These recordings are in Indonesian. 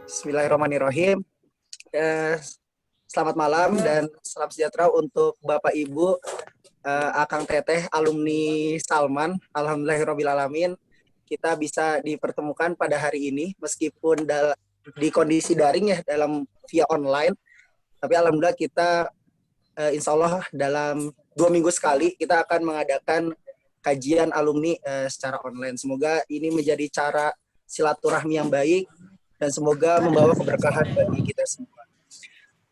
Bismillahirrahmanirrahim. Selamat malam dan salam sejahtera untuk Bapak Ibu, Akang Teteh, alumni Salman. Alhamdulillahirrahmanirrahim. Kita bisa dipertemukan pada hari ini meskipun di kondisi daring ya, dalam via online. Tapi alhamdulillah kita insya Allah dalam 2 minggu sekali kita akan mengadakan kajian alumni secara online. Semoga ini menjadi cara silaturahmi yang baik dan semoga membawa keberkahan bagi kita semua.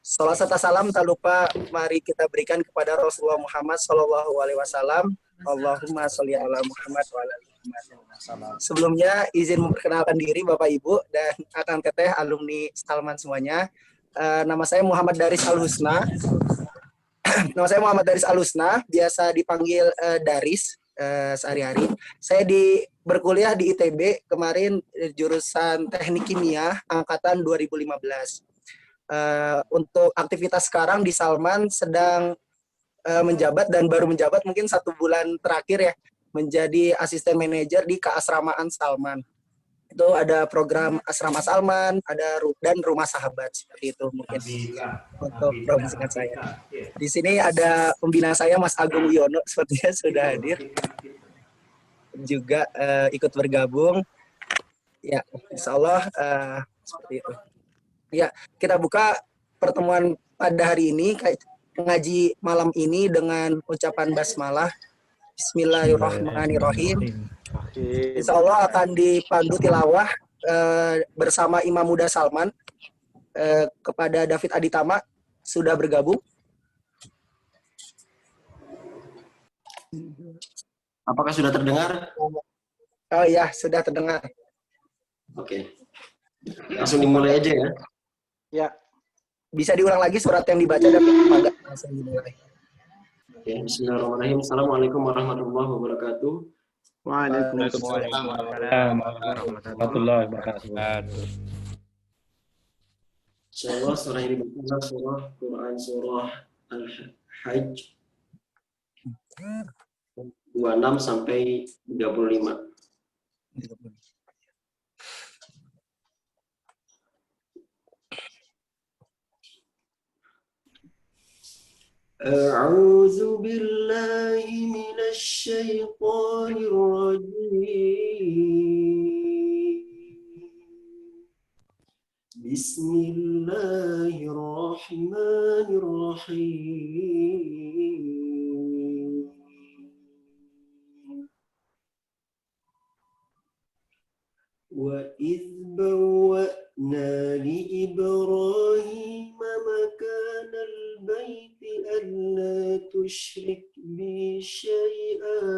Salam serta salam tak lupa mari kita berikan kepada Rasulullah Muhammad SAW. Allahumma sholli ala Muhammad wa ala ali Muhammad. Sebelumnya izin memperkenalkan diri Bapak Ibu dan Akang Teteh alumni Salman semuanya. Nama saya Muhammad Daris Al-Husna. Nama saya Muhammad Daris Al-Husna, biasa dipanggil Daris sehari-hari. Saya berkuliah di ITB kemarin jurusan Teknik Kimia angkatan 2015. Untuk aktivitas sekarang di Salman sedang menjabat dan baru menjabat mungkin 1 bulan terakhir ya, menjadi asisten manajer di keasramaan Salman. Itu ada program asrama Salman, dan rumah sahabat seperti itu mungkin untuk program singkat saya. Di sini ada pembina saya Mas Agung Wiono sepertinya sudah hadir juga ikut bergabung. Ya, insya Allah seperti itu. Ya, kita buka pertemuan pada hari ini ngaji malam ini dengan ucapan basmalah. Bismillahirrahmanirrahim. Insya Allah akan dipandu tilawah bersama Imam Muda Salman kepada David Aditama sudah bergabung. Apakah sudah terdengar? Oh iya, sudah terdengar. Oke. Langsung dimulai aja ya. Ya. Bisa diulang lagi surat yang dibaca David? Langsung dimulai. Oke, bismillahirrahmanirrahim. Assalamualaikum warahmatullahi wabarakatuh. Waalaikumsalam warahmatullahi wabarakatuh. Insyaallah surah ini adalah surah Quran, surah Al-Hajj 26 sampai 35. أعوذ بالله من الشيطان الرجيم بسم الله الرحمن الرحيم وإذ بوأنا لإبراهيم مكان البيت ألا تشرك بي شيئا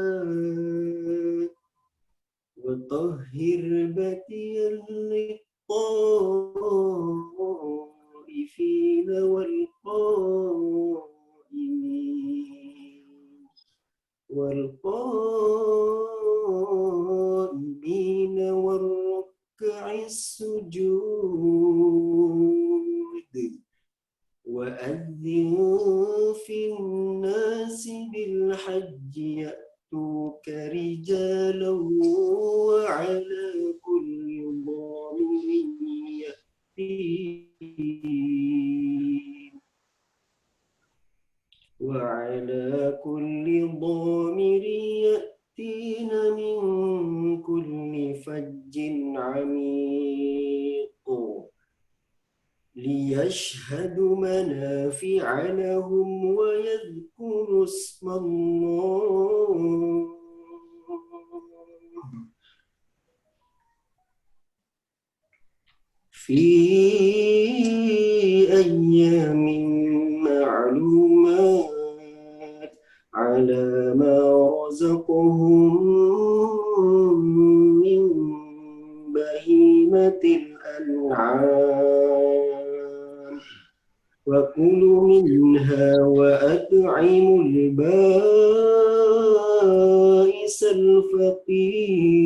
وطهر بيتي للطائفين والقائمين والركع السجود وأذن في الناس بالحج يأتوك رجالا وعلى كل ضامر يأتين من كل فج عميق ليشهدوا منافع لهم ويذكروا اسم الله في أيام معلومات على ما رزقهم من بهيمة الأنعام وكلوا منها وأطعموا البائس الفقير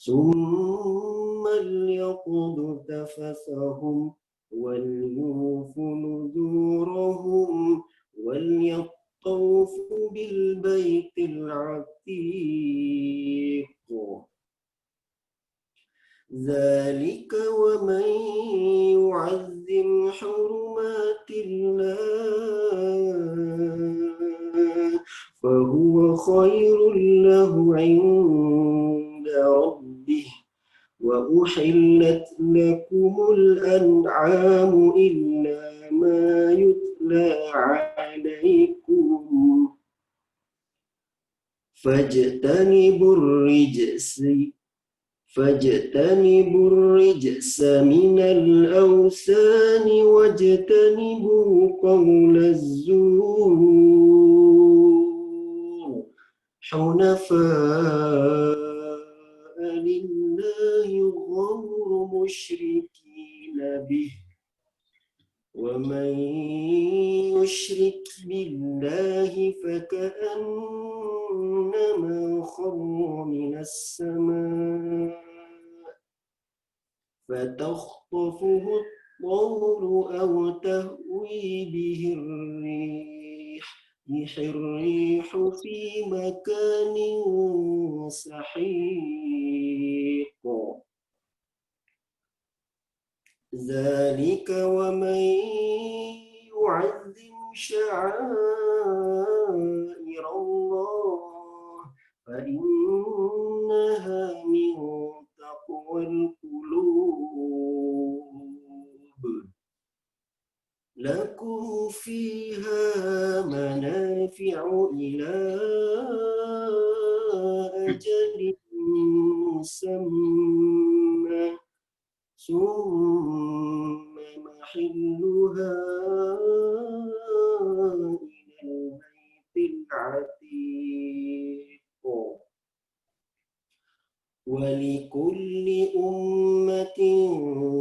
ثم ليقضوا تفثهم وليوفوا نذورهم وليطوفوا بالبيت العتيق حرمات الله فهو خير له عند ربه وأحلت لكم الأنعام إلا ما يتلى عليكم فاجتنبوا الرجس من الأوثان واجتنبوا قول الزور حنفاء لله غير مشركين به ومن يشرك بالله فكأنما خر من السماء فتخطفه الطير أو تهوي به الريح في مكان سحيق ذلك ومن يعظم شعائر الله فإنها من تقوى القلوب لكم فيها منافع إلى أجل مسمى ثم محلها إلى البيت العتيق ولكل أمة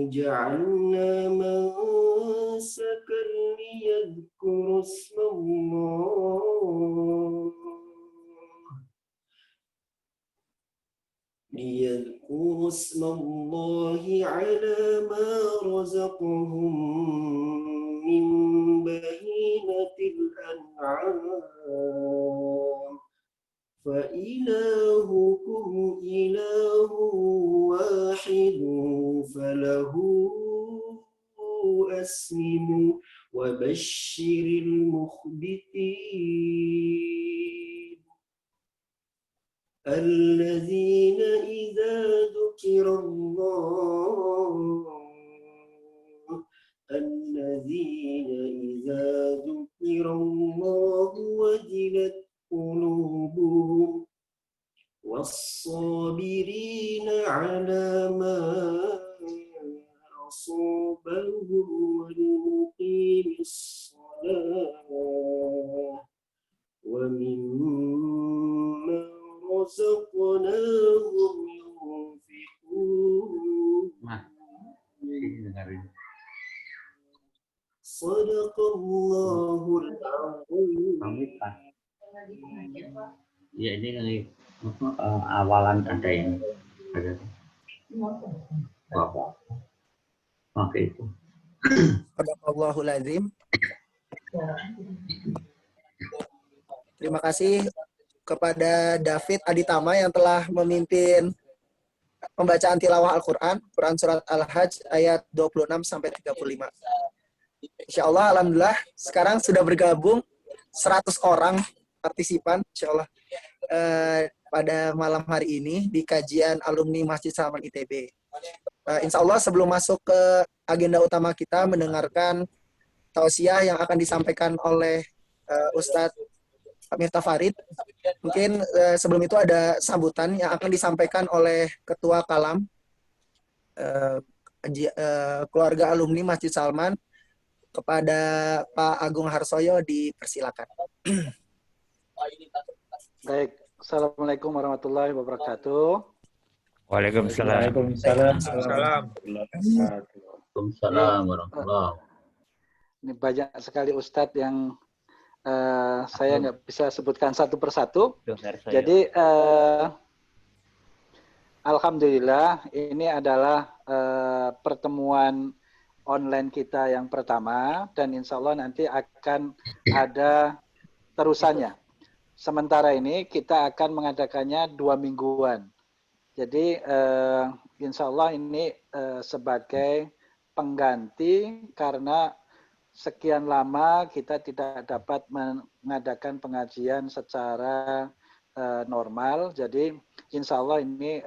جعلنا منسكا ليذكروا اسم الله على ما رزقهم من بهيمة الأنعام فإلهكم إله واحد فله أسلموا وبشر المخبتين الذين إذا ذكر الله وجلت قلوبهم والصابرين على ما أصابهم والمقيم الصلاة ومما رزقناهم ينفقون Sadaqallahul azim. Ya ini awalan ada yang ada oke itu. Sadaqallahul azim. Terima kasih kepada David Aditama yang telah memimpin pembacaan tilawah Al-Quran, Quran Surat Al-Hajj ayat 26 sampai 35. Insya Allah, alhamdulillah, sekarang sudah bergabung 100 orang partisipan, insya Allah, pada malam hari ini di kajian alumni Masjid Salman ITB. Insya Allah, sebelum masuk ke agenda utama kita, mendengarkan tausiah yang akan disampaikan oleh Ustadz Miftah Farid. Mungkin sebelum itu ada sambutan yang akan disampaikan oleh Ketua Kalam, keluarga alumni Masjid Salman. Kepada Pak Agung Harsoyo dipersilakan. Baik, Assalamualaikum warahmatullahi wabarakatuh. Waalaikumsalam. Waalaikumsalam warahmatullahi. Ini banyak sekali Ustadz yang saya nggak bisa sebutkan satu persatu. Jadi alhamdulillah ini adalah pertemuan online kita yang pertama dan insya Allah nanti akan ada terusannya. Sementara ini kita akan mengadakannya 2 mingguan. Jadi insya Allah ini sebagai pengganti karena sekian lama kita tidak dapat mengadakan pengajian secara normal. Jadi insya Allah ini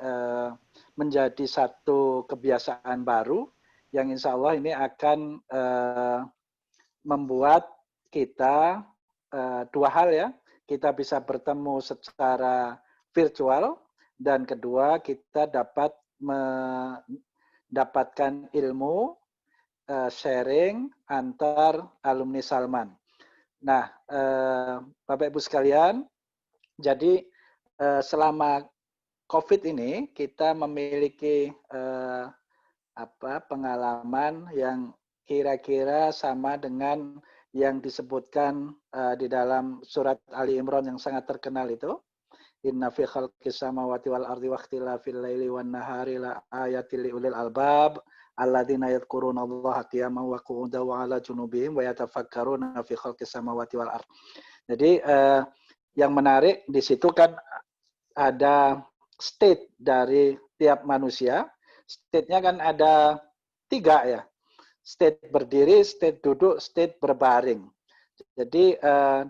menjadi satu kebiasaan baru yang insya Allah ini akan membuat kita dua hal ya. Kita bisa bertemu secara virtual dan kedua kita dapat mendapatkan ilmu sharing antar alumni Salman. Nah, Bapak Ibu sekalian, jadi selama COVID ini kita memiliki pengalaman yang kira-kira sama dengan yang disebutkan di dalam surat Ali Imran yang sangat terkenal itu. Inna fi khalqis samawati wal ardi wa ikhtilafil laili wan nahari la ayatil liulil albab alladzina yadhkuruna Allaha qiyaman wa qu'udan wa 'ala junubihim wa yatafakkaruna fi khalqis samawati wal ard. Jadi yang menarik di situ kan ada state dari tiap manusia. State-nya kan ada 3 ya. State berdiri, state duduk, state berbaring. Jadi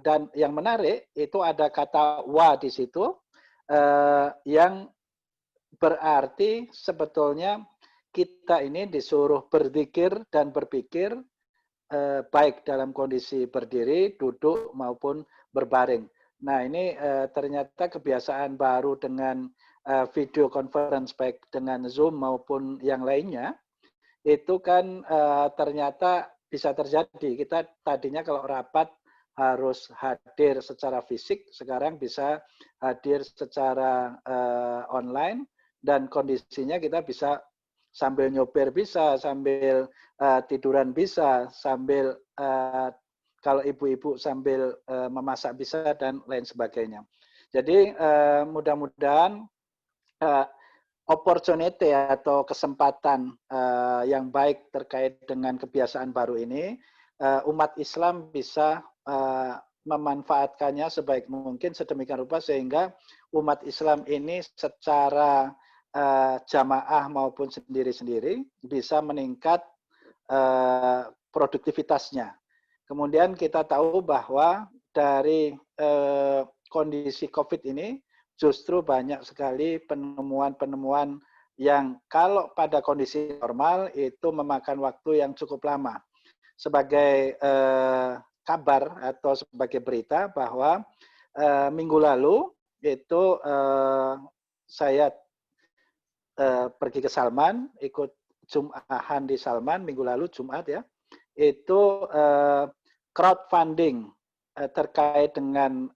dan yang menarik itu ada kata wa di situ yang berarti sebetulnya kita ini disuruh berzikir dan berpikir baik dalam kondisi berdiri, duduk maupun berbaring. Nah ini ternyata kebiasaan baru dengan video conference baik dengan Zoom maupun yang lainnya itu kan ternyata bisa terjadi. Kita tadinya kalau rapat harus hadir secara fisik, sekarang bisa hadir secara online dan kondisinya kita bisa sambil nyopir bisa, sambil tiduran bisa, sambil kalau ibu-ibu sambil memasak bisa dan lain sebagainya. Jadi mudah-mudahan opportunity atau kesempatan yang baik terkait dengan kebiasaan baru ini, umat Islam bisa memanfaatkannya sebaik mungkin sedemikian rupa sehingga umat Islam ini secara jamaah maupun sendiri-sendiri bisa meningkat produktivitasnya. Kemudian kita tahu bahwa dari kondisi COVID ini justru banyak sekali penemuan-penemuan yang kalau pada kondisi normal itu memakan waktu yang cukup lama. Sebagai kabar atau sebagai berita bahwa minggu lalu itu saya pergi ke Salman, ikut Jum'ahan di Salman minggu lalu Jumat ya, itu crowdfunding terkait dengan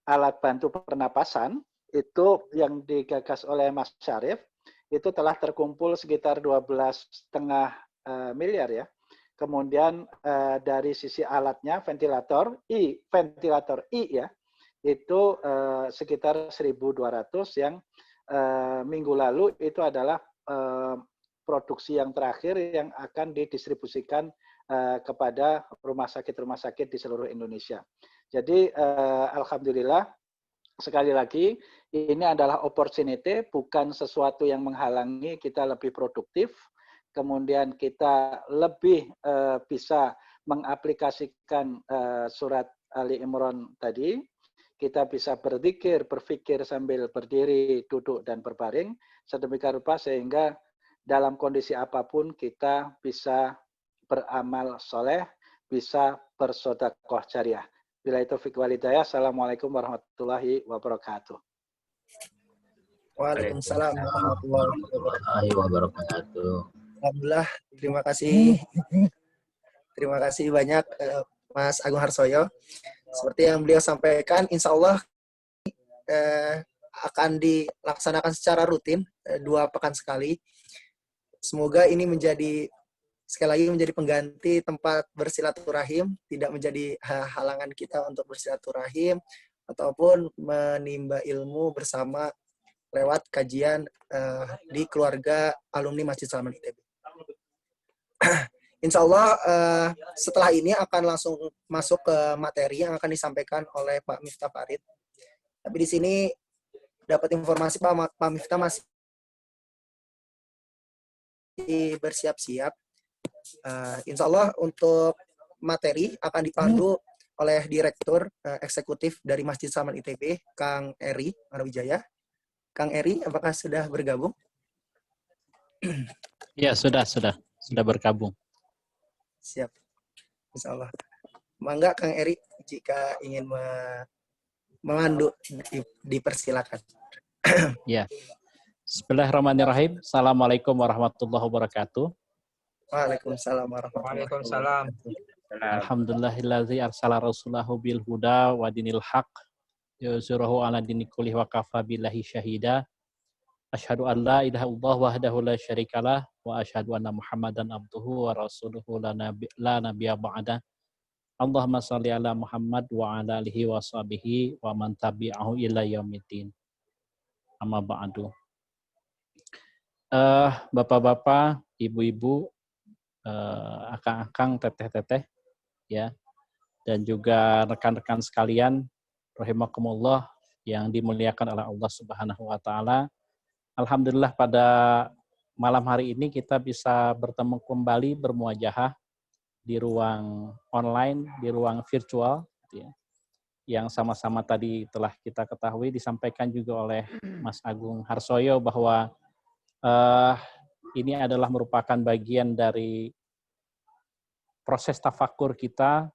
alat bantu pernapasan itu yang digagas oleh Mas Syarif itu telah terkumpul sekitar 12,5 miliar ya. Kemudian dari sisi alatnya ventilator I ya itu sekitar 1.200 yang minggu lalu itu adalah produksi yang terakhir yang akan didistribusikan kepada rumah sakit di seluruh Indonesia. Jadi alhamdulillah sekali lagi ini adalah opportunity, bukan sesuatu yang menghalangi kita lebih produktif, kemudian kita lebih bisa mengaplikasikan surat Ali Imran tadi, kita bisa berzikir, berpikir sambil berdiri, duduk, dan berbaring, sedemikian rupa sehingga dalam kondisi apapun kita bisa beramal soleh, bisa bersedekah jariah. Bila itu fiqh walidayah, assalamualaikum warahmatullahi wabarakatuh. Waalaikumsalam warahmatullahi wabarakatuh. Alhamdulillah, terima kasih banyak Mas Agung Harsoyo. Seperti yang beliau sampaikan, insya Allah akan dilaksanakan secara rutin 2 pekan sekali. Semoga ini sekali lagi menjadi pengganti tempat bersilaturahim, tidak menjadi halangan kita untuk bersilaturahim ataupun menimba ilmu bersama lewat kajian di keluarga alumni Masjid Salman ITB. Insya Allah setelah ini akan langsung masuk ke materi yang akan disampaikan oleh Pak Miftah Farid. Tapi di sini dapat informasi Pak Miftah masih bersiap-siap. Insya Allah untuk materi akan dipandu oleh Direktur Eksekutif dari Masjid Salman ITB, Kang Eri Marwijaya. Kang Eri, apakah sudah bergabung? Ya, sudah bergabung. Siap, Insya Allah. Mangga Kang Eri, jika ingin memandu, dipersilakan. Ya. Bismillahirrahmanirrahim. Assalamualaikum warahmatullahi wabarakatuh. Waalaikumsalam warahmatullahi wabarakatuh. Alhamdulillahillazi arsala rasulahu bil huda wa dinil haq yuzhirahu ala dini kulli wa kafa billahi syahida. Asyhadu an la ilaha illallah wahdahu la syarikalah wa asyhadu anna Muhammadan abduhu wa rasuluhu la nabiyya ba'da. Allahumma shalli ala Muhammad wa ala alihi wa sahbihi wa man tabi'ahu ila yaumiddin. Amma ba'du. Bapak-bapak, ibu-ibu, akang-akang, teteh-teteh, ya, dan juga rekan-rekan sekalian, rahimakumullah, yang dimuliakan oleh Allah Subhanahu wa Ta'ala. Alhamdulillah pada malam hari ini kita bisa bertemu kembali bermuajahah di ruang online, di ruang virtual, gitu ya, yang sama-sama tadi telah kita ketahui, disampaikan juga oleh Mas Agung Harsoyo bahwa ini adalah merupakan bagian dari proses tafakur kita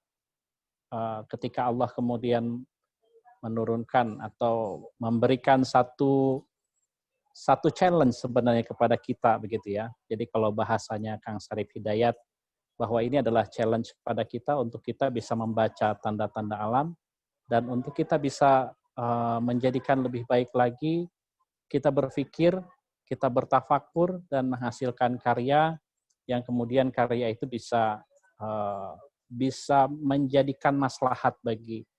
ketika Allah kemudian menurunkan atau memberikan satu challenge sebenarnya kepada kita, begitu ya. Jadi kalau bahasanya Kang Sarif Hidayat, bahwa ini adalah challenge kepada kita untuk kita bisa membaca tanda-tanda alam dan untuk kita bisa menjadikan lebih baik lagi, kita berpikir, kita bertafakur dan menghasilkan karya yang kemudian karya itu bisa menjadikan maslahat bagi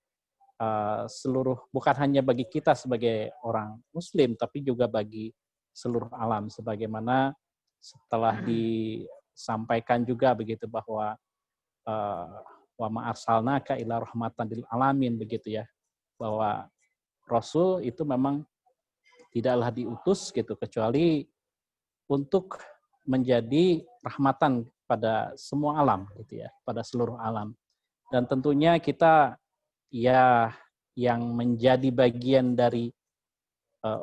seluruh, bukan hanya bagi kita sebagai orang Muslim, tapi juga bagi seluruh alam. Sebagaimana setelah disampaikan juga begitu bahwa wa ma arsalnaka illa rahmatan lil alamin, begitu ya, bahwa Rasul itu memang tidaklah diutus gitu kecuali untuk menjadi rahmatan pada semua alam, gitu ya, pada seluruh alam. Dan tentunya kita ya yang menjadi bagian dari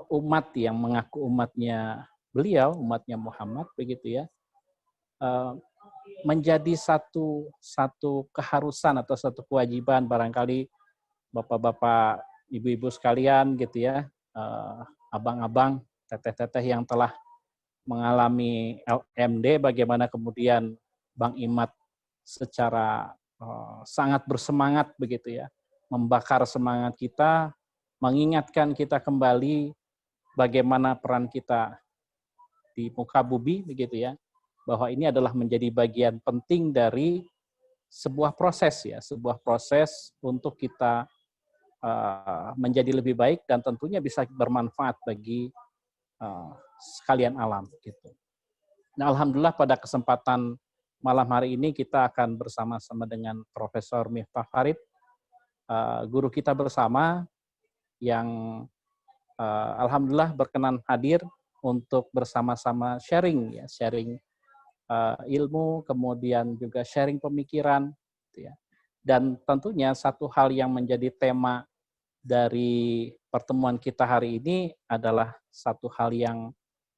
umat yang mengaku umatnya beliau, umatnya Muhammad, begitu ya, menjadi satu keharusan atau satu kewajiban barangkali bapak-bapak, ibu-ibu sekalian, gitu ya, abang-abang, teteh-teteh yang telah mengalami LMD, bagaimana kemudian Bang Imad secara sangat bersemangat, begitu ya, membakar semangat kita, mengingatkan kita kembali bagaimana peran kita di muka bumi, begitu ya, bahwa ini adalah menjadi bagian penting dari sebuah proses ya, sebuah proses untuk kita menjadi lebih baik dan tentunya bisa bermanfaat bagi sekalian alam, gitu. Nah, alhamdulillah pada kesempatan malam hari ini kita akan bersama-sama dengan Profesor Miftah Farid, guru kita bersama yang alhamdulillah berkenan hadir untuk bersama-sama sharing ya, sharing ilmu, kemudian juga sharing pemikiran, gitu ya. Dan tentunya satu hal yang menjadi tema dari pertemuan kita hari ini adalah satu hal yang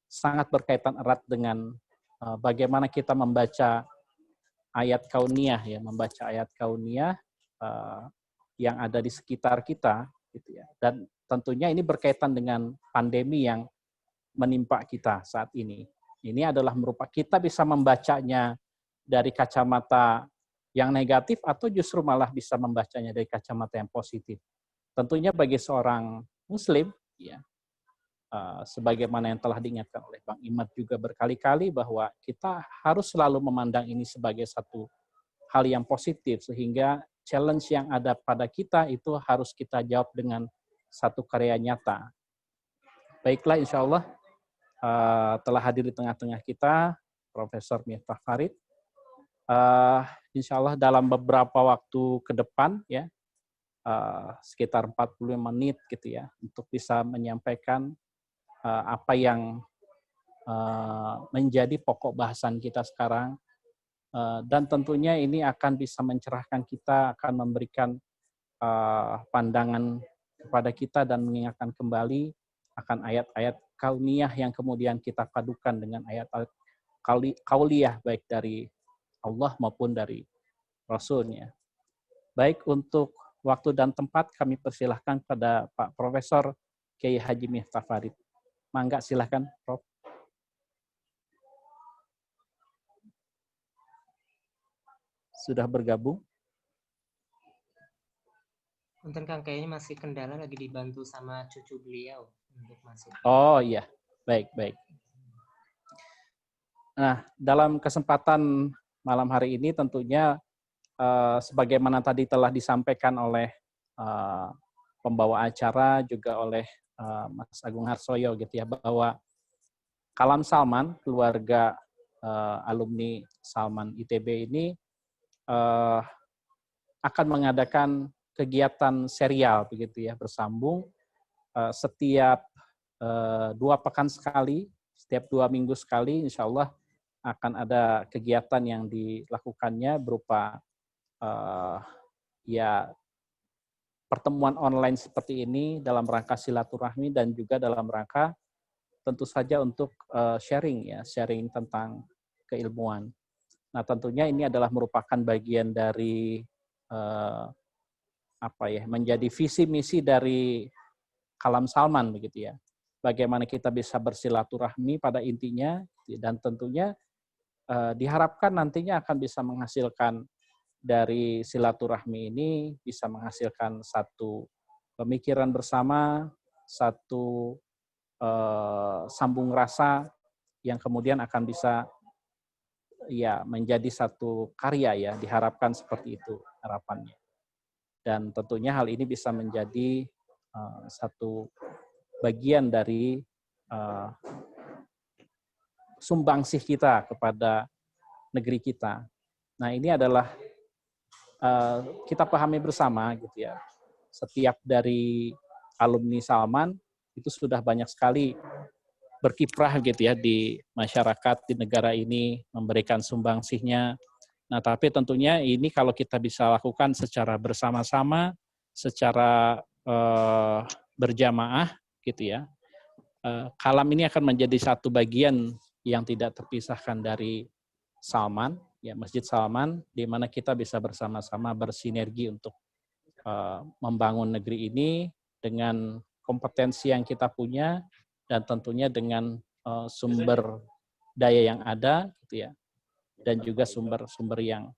sangat berkaitan erat dengan bagaimana kita membaca ayat kauniyah ya, membaca ayat kauniyah yang ada di sekitar kita, gitu ya. Dan tentunya ini berkaitan dengan pandemi yang menimpa kita saat ini. Ini adalah merupakan kita bisa membacanya dari kacamata yang negatif atau justru malah bisa membacanya dari kacamata yang positif. Tentunya bagi seorang Muslim, ya, sebagaimana yang telah diingatkan oleh Bang Imad juga berkali-kali bahwa kita harus selalu memandang ini sebagai satu hal yang positif sehingga challenge yang ada pada kita itu harus kita jawab dengan satu karya nyata. Baiklah, insya Allah telah hadir di tengah-tengah kita Profesor Miftah Farid. Insya Allah dalam beberapa waktu ke depan ya, sekitar 45 menit gitu ya, untuk bisa menyampaikan apa yang menjadi pokok bahasan kita sekarang, Dan tentunya ini akan bisa mencerahkan kita, akan memberikan pandangan kepada kita dan mengingatkan kembali akan ayat-ayat kauniyah yang kemudian kita padukan dengan ayat-ayat kauliyah baik dari Allah maupun dari Rasulnya. Baik, untuk waktu dan tempat kami persilahkan pada Pak Profesor Kiai Haji Miftah Farid. Mangga silahkan, Prof. Sudah bergabung? Punten Kang, kayaknya masih kendala, lagi dibantu sama cucu beliau untuk masuk. Oh iya, baik. Nah, dalam kesempatan malam hari ini tentunya sebagaimana tadi telah disampaikan oleh pembawa acara juga oleh Mas Agung Harsoyo gitu ya, bahwa Kalam Salman, keluarga alumni Salman ITB ini akan mengadakan kegiatan serial begitu ya, bersambung setiap 2 pekan sekali, setiap 2 minggu sekali, insya Allah akan ada kegiatan yang dilakukannya berupa ya pertemuan online seperti ini dalam rangka silaturahmi dan juga dalam rangka tentu saja untuk sharing tentang keilmuan. Nah, tentunya ini adalah merupakan bagian dari menjadi visi misi dari Kalam Salman begitu ya. Bagaimana kita bisa bersilaturahmi pada intinya, dan tentunya diharapkan nantinya akan bisa menghasilkan dari silaturahmi ini, bisa menghasilkan satu pemikiran bersama, satu sambung rasa yang kemudian akan bisa ya menjadi satu karya ya, diharapkan seperti itu harapannya. Dan tentunya hal ini bisa menjadi satu bagian dari sumbangsih kita kepada negeri kita. Nah, ini adalah kita pahami bersama gitu ya. Setiap dari alumni Salman itu sudah banyak sekali berkiprah gitu ya di masyarakat di negara ini, memberikan sumbangsihnya. Nah, tapi tentunya ini kalau kita bisa lakukan secara bersama-sama, secara berjamaah gitu ya. Kalam ini akan menjadi satu bagian yang tidak terpisahkan dari Salman, ya Masjid Salman, di mana kita bisa bersama-sama bersinergi untuk membangun negeri ini dengan kompetensi yang kita punya dan tentunya dengan sumber daya yang ada, gitu ya, dan juga sumber-sumber yang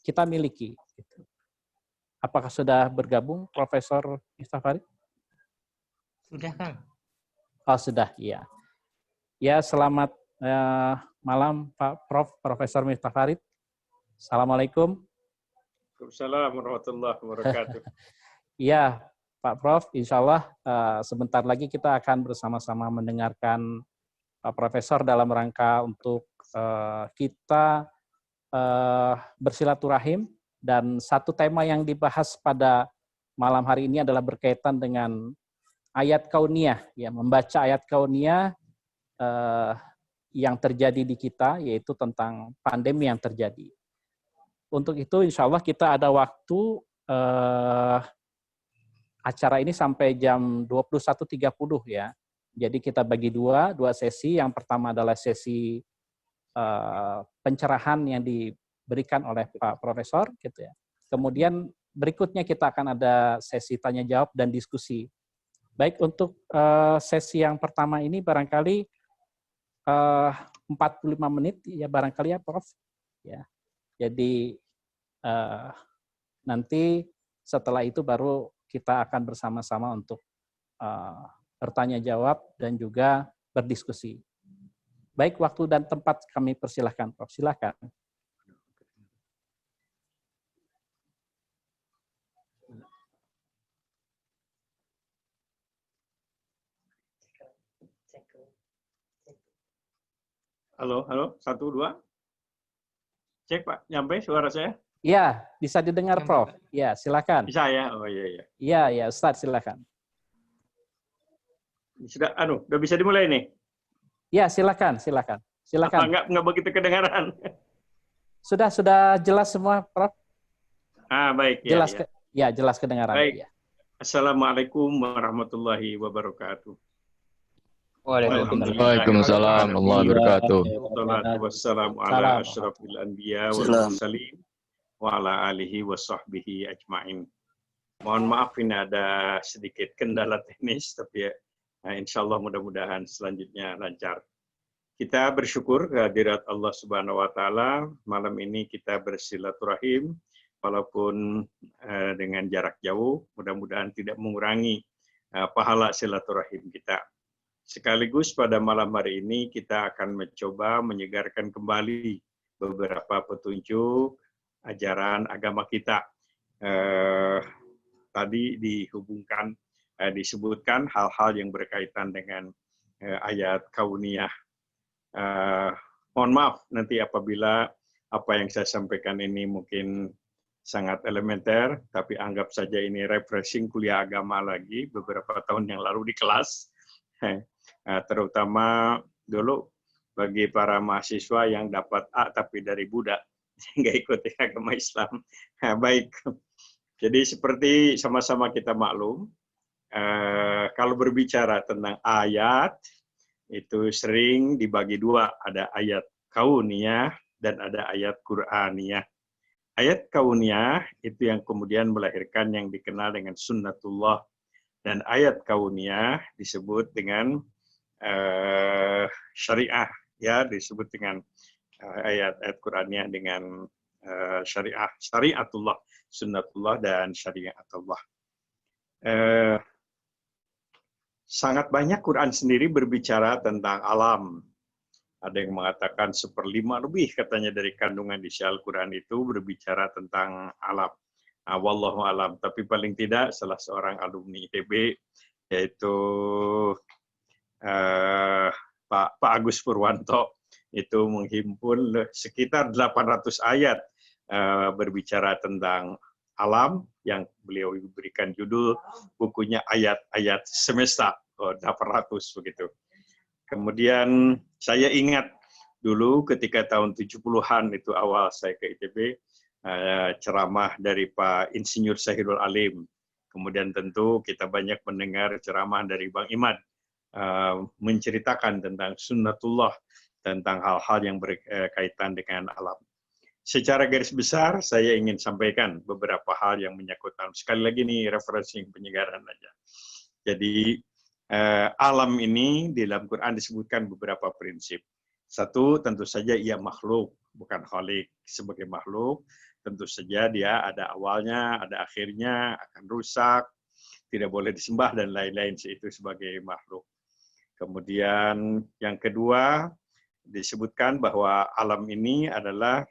kita miliki. Gitu. Apakah sudah bergabung Profesor Miftah Farid? Sudah, Kang. Oh, sudah, iya. Ya, selamat malam Pak Prof. Profesor Miftah Farid. Assalamualaikum. Waalaikumsalam warahmatullahi wabarakatuh. Iya, Pak Prof. Insya Allah sebentar lagi kita akan bersama-sama mendengarkan Pak Profesor dalam rangka untuk kita bersilaturahim, dan satu tema yang dibahas pada malam hari ini adalah berkaitan dengan ayat kauniyah, ya, membaca ayat kauniyah yang terjadi di kita, yaitu tentang pandemi yang terjadi. Untuk itu, insya Allah kita ada waktu acara ini sampai jam 21.30 ya. Jadi kita bagi dua sesi. Yang pertama adalah sesi pencerahan yang diberikan oleh Pak Profesor, gitu ya. Kemudian berikutnya kita akan ada sesi tanya jawab dan diskusi. Baik, untuk sesi yang pertama ini barangkali 45 menit ya barangkali ya Prof. Ya. Jadi nanti setelah itu baru kita akan bersama-sama untuk bertanya jawab dan juga berdiskusi. Baik, waktu dan tempat kami persilahkan, Prof. Silakan. Halo, 1, 2. Cek Pak, nyampe suara saya? Iya, bisa didengar Prof. Ya, silakan. Bisa ya? Oh iya. Iya, Ustaz, silakan. Sudah, udah bisa dimulai nih? Ya, silakan. Silakan. Enggak begitu kedengaran. Sudah jelas semua, Prof? Baik. Jelas Ya. Jelas kedengaran. Baik. Ya. Assalamualaikum warahmatullahi wabarakatuh. Waalaikumsalam warahmatullahi wabarakatuh. Wassalatu wassalamu ala asyrafil anbiya wal mursalin wa ala alihi wa sahbihi ajma'in. Mohon maaf ini ada sedikit kendala teknis, tapi insya Allah mudah-mudahan selanjutnya lancar. Kita bersyukur kehadirat Allah Subhanahu wa Ta'ala. Malam ini kita bersilaturahim, walaupun dengan jarak jauh, mudah-mudahan tidak mengurangi pahala silaturahim kita. Sekaligus pada malam hari ini kita akan mencoba menyegarkan kembali beberapa petunjuk ajaran agama kita. Tadi disebutkan hal-hal yang berkaitan dengan ayat kauniyah. Mohon maaf nanti apabila apa yang saya sampaikan ini mungkin sangat elementer, tapi anggap saja ini refreshing kuliah agama lagi beberapa tahun yang lalu di kelas. Terutama dulu bagi para mahasiswa yang dapat A tapi dari budak, nggak ikut agama Islam. Baik, jadi seperti sama-sama kita maklum, kalau berbicara tentang ayat, itu sering dibagi dua, ada ayat kauniyah dan ada ayat Qur'aniyah. Ayat kauniyah itu yang kemudian melahirkan yang dikenal dengan sunnatullah, dan ayat kauniyah disebut dengan syariah, ya, disebut dengan ayat Qur'aniyah dengan syariatullah, sunnatullah dan syariatullah. Sangat banyak Quran sendiri berbicara tentang alam. Ada yang mengatakan 1/5 lebih katanya dari kandungan isi Al-Quran itu berbicara tentang alam. Wallahu alam. Tapi paling tidak salah seorang alumni ITB, yaitu Pak Agus Purwanto, itu menghimpun sekitar 800 ayat berbicara tentang alam, yang beliau berikan judul bukunya Ayat-Ayat Semesta, 800 begitu. Kemudian saya ingat dulu ketika tahun 70-an itu awal saya ke ITB, ceramah dari Pak Insinyur Syahirul Alim. Kemudian tentu kita banyak mendengar ceramah dari Bang Imad, menceritakan tentang sunnatullah, tentang hal-hal yang berkaitan dengan alam. Secara garis besar, saya ingin sampaikan beberapa hal yang menyangkut alam. Sekali lagi nih, referensi penyegaran aja. Jadi, alam ini di dalam Quran disebutkan beberapa prinsip. Satu, tentu saja ia makhluk, bukan khalik. Sebagai makhluk, tentu saja dia ada awalnya, ada akhirnya, akan rusak, tidak boleh disembah, dan lain-lain. Itu sebagai makhluk. Kemudian yang kedua, disebutkan bahwa alam ini adalah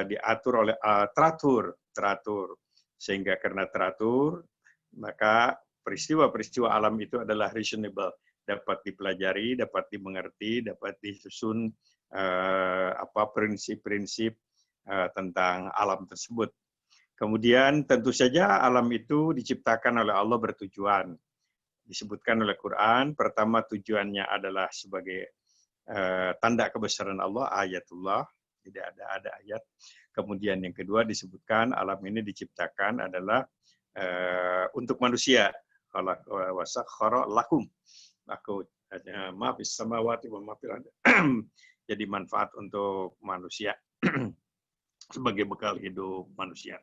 diatur oleh teratur, sehingga karena teratur maka peristiwa-peristiwa alam itu adalah reasonable, dapat dipelajari, dapat dimengerti, dapat disusun prinsip-prinsip tentang alam tersebut. Kemudian tentu saja alam itu diciptakan oleh Allah bertujuan. Disebutkan oleh Quran, pertama tujuannya adalah sebagai tanda kebesaran Allah, ayatullah. Tidak ada ayat. Kemudian yang kedua disebutkan alam ini diciptakan adalah untuk manusia. Wasakhkhara lakum. Ma fis samawati wa ma fil ardi. Jadi manfaat untuk manusia sebagai bekal hidup manusia.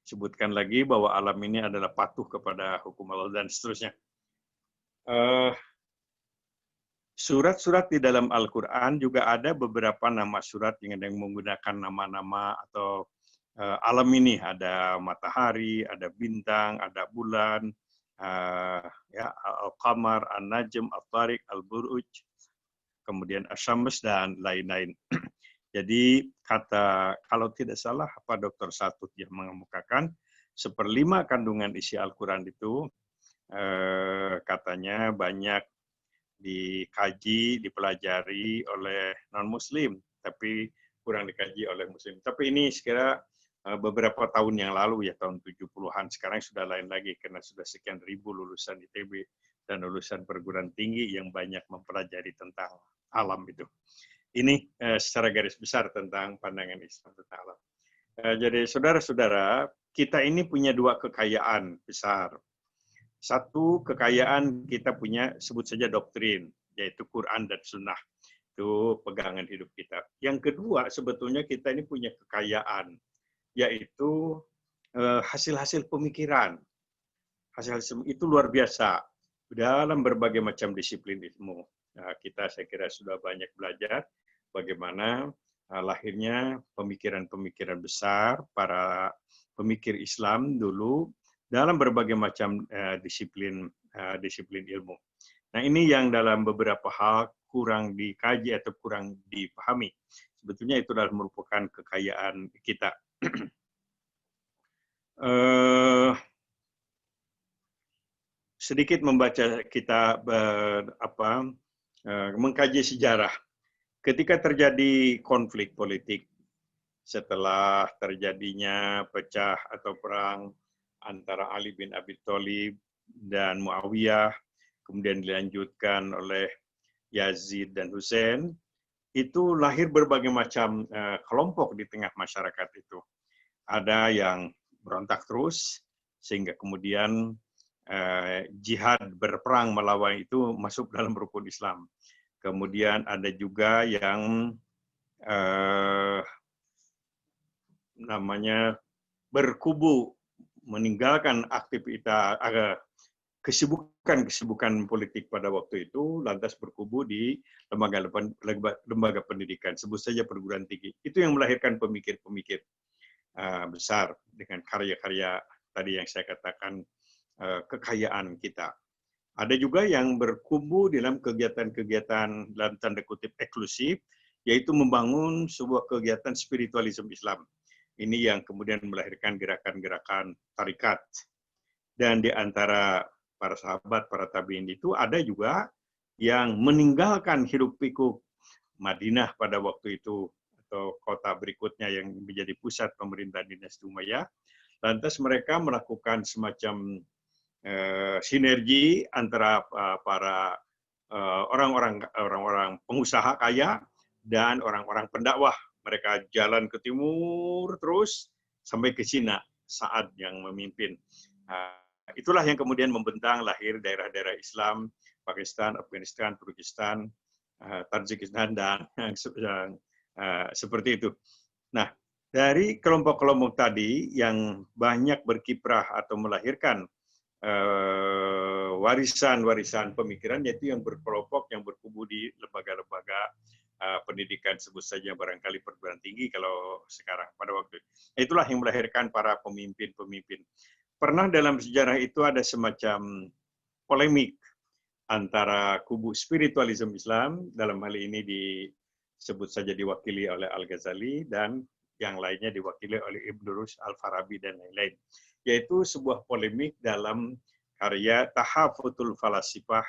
Sebutkan lagi bahwa alam ini adalah patuh kepada hukum Allah dan seterusnya. Surat-surat di dalam Al-Quran juga ada beberapa nama surat yang ada yang menggunakan nama-nama atau alam ini. Ada matahari, ada bintang, ada bulan, Al-Qamar, An-Najm, Al-Tariq, Al-Buruj, kemudian Asyams, dan lain-lain. Jadi kalau tidak salah Pak Dr. Satut yang mengemukakan 1/5 kandungan isi Al-Quran itu katanya banyak dikaji, dipelajari oleh non-Muslim, tapi kurang dikaji oleh Muslim. Tapi ini sekira beberapa tahun yang lalu, ya tahun 70-an, sekarang sudah lain lagi, karena sudah sekian ribu lulusan ITB dan lulusan perguruan tinggi yang banyak mempelajari tentang alam itu. Ini secara garis besar tentang pandangan Islam tentang alam. Jadi saudara-saudara, kita ini punya dua kekayaan besar. Satu, kekayaan kita punya, sebut saja doktrin, yaitu Quran dan Sunnah. Itu pegangan hidup kita. Yang kedua, sebetulnya kita ini punya kekayaan, yaitu hasil-hasil pemikiran. Hasil-hasil itu luar biasa dalam berbagai macam disiplin ilmu. Nah, kita saya kira sudah banyak belajar bagaimana lahirnya pemikiran-pemikiran besar para pemikir Islam dulu dalam berbagai macam disiplin ilmu. Nah, ini yang dalam beberapa hal kurang dikaji atau kurang dipahami. Sebetulnya itu adalah merupakan kekayaan kita. Sedikit membaca kita mengkaji sejarah. Ketika terjadi konflik politik, setelah terjadinya pecah atau perang antara Ali bin Abi Thalib dan Muawiyah, kemudian dilanjutkan oleh Yazid dan Hussein, itu lahir berbagai macam kelompok di tengah masyarakat itu. Ada yang berontak terus, sehingga kemudian jihad berperang melawan itu masuk dalam rukun Islam. Kemudian ada juga yang berkubu, meninggalkan aktivitas kesibukan politik pada waktu itu, lantas berkubu di lembaga pendidikan, sebut saja perguruan tinggi. Itu yang melahirkan pemikir-pemikir besar dengan karya-karya tadi yang saya katakan kekayaan kita. Ada juga yang berkubu dalam kegiatan-kegiatan dalam tanda kutip eksklusif, yaitu membangun sebuah kegiatan spiritualisme Islam. Ini yang kemudian melahirkan gerakan-gerakan tarikat. Dan di antara para sahabat, para tabi'in itu ada juga yang meninggalkan hiruk pikuk Madinah pada waktu itu, atau kota berikutnya yang menjadi pusat pemerintahan dinasti Umayyah. Lantas mereka melakukan semacam sinergi antara para orang-orang pengusaha kaya dan orang-orang pendakwah. Mereka jalan ke timur terus sampai ke Cina saat yang memimpin. Itulah yang kemudian membentang lahir daerah-daerah Islam, Pakistan, Afghanistan, Turkistan, Tajikistan, dan seperti itu. Nah, dari kelompok-kelompok tadi yang banyak berkiprah atau melahirkan warisan-warisan pemikiran, yaitu yang berkelompok, yang berkubu di lembaga-lembaga pendidikan, sebut saja barangkali perguruan tinggi kalau sekarang pada waktu itu. Itulah yang melahirkan para pemimpin-pemimpin. Pernah dalam sejarah itu ada semacam polemik antara kubu spiritualisme Islam, dalam hal ini disebut saja diwakili oleh Al-Ghazali, dan yang lainnya diwakili oleh Ibn Rushd, Al-Farabi, dan lain-lain. Yaitu sebuah polemik dalam karya Tahafutul Falasifah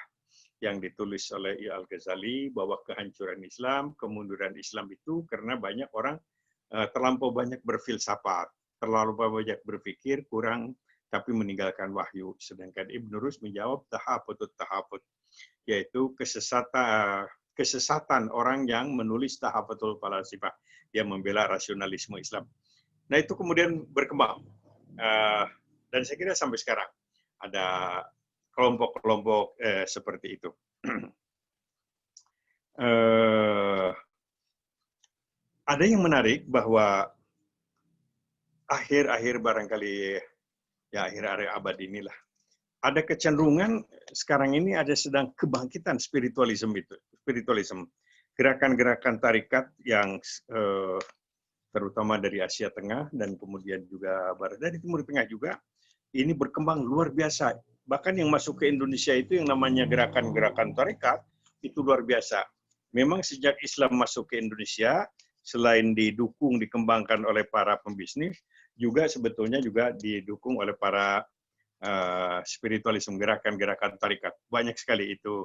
yang ditulis oleh Al-Ghazali, bahwa kehancuran Islam, kemunduran Islam itu karena banyak orang terlampau banyak berfilsafat, terlalu banyak berpikir, kurang tapi meninggalkan wahyu. Sedangkan Ibn Rushd menjawab tahafutut tahafut, yaitu kesesatan orang yang menulis Tahafutul Falasifah, yang membela rasionalisme Islam. Nah, itu kemudian berkembang. Dan saya kira sampai sekarang ada kelompok-kelompok seperti itu. Ada yang menarik bahwa akhir-akhir barangkali, ya akhir-akhir abad inilah, ada kecenderungan sekarang ini ada sedang kebangkitan spiritualisme itu. Spiritualisme, gerakan-gerakan tarikat yang terutama dari Asia Tengah dan kemudian juga Barat, dari Timur Tengah juga, ini berkembang luar biasa. Bahkan yang masuk ke Indonesia itu yang namanya gerakan-gerakan tarikat, itu luar biasa. Memang sejak Islam masuk ke Indonesia, selain didukung, dikembangkan oleh para pembisnis, juga sebetulnya juga didukung oleh para spiritualisme, gerakan-gerakan tarikat. Banyak sekali itu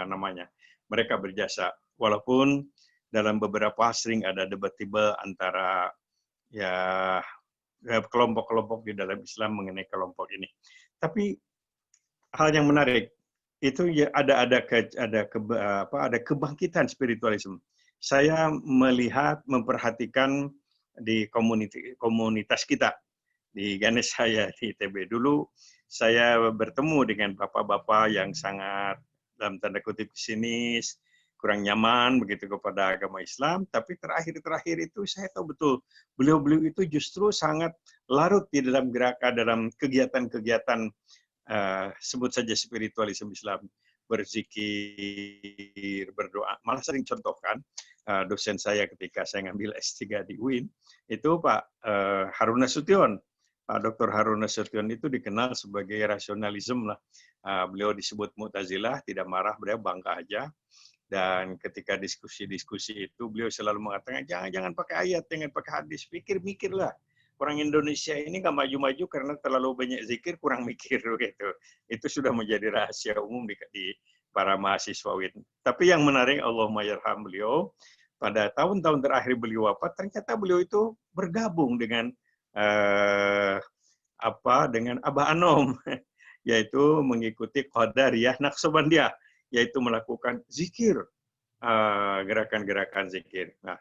namanya. Mereka berjasa. Walaupun dalam beberapa sering ada debatable antara ya kelompok-kelompok di dalam Islam mengenai kelompok ini. Tapi hal yang menarik itu ya ada kebangkitan spiritualisme. saya melihat, memperhatikan di komunitas kita, di Ganes saya di ITB. Dulu saya bertemu dengan bapak-bapak yang sangat dalam tanda kutip sinis, kurang nyaman begitu kepada agama Islam, tapi terakhir itu saya tahu betul beliau-beliau itu justru sangat larut di dalam gerakan, dalam kegiatan-kegiatan sebut saja spiritualisme Islam, berzikir, berdoa. Malah sering contohkan dosen saya ketika saya ngambil S3 di UIN, itu Pak Harun Nasution. Pak Dr. Harun Nasution itu dikenal sebagai rasionalisme lah. Beliau disebut Mu'tazilah, tidak marah, beliau bangga aja. Dan ketika diskusi-diskusi itu beliau selalu mengatakan jangan pakai ayat, jangan pakai hadis, mikirlah. Orang Indonesia ini nggak maju-maju karena terlalu banyak zikir, kurang mikir gitu. Itu sudah menjadi rahasia umum di para mahasiswa UIN. Tapi yang menarik, Allahumma yarham beliau, pada tahun-tahun terakhir beliau wafat, ternyata beliau itu bergabung dengan dengan Abah Anom, yaitu mengikuti Qadariyah Naqsabandiyah, yaitu melakukan zikir, gerakan-gerakan zikir. Nah,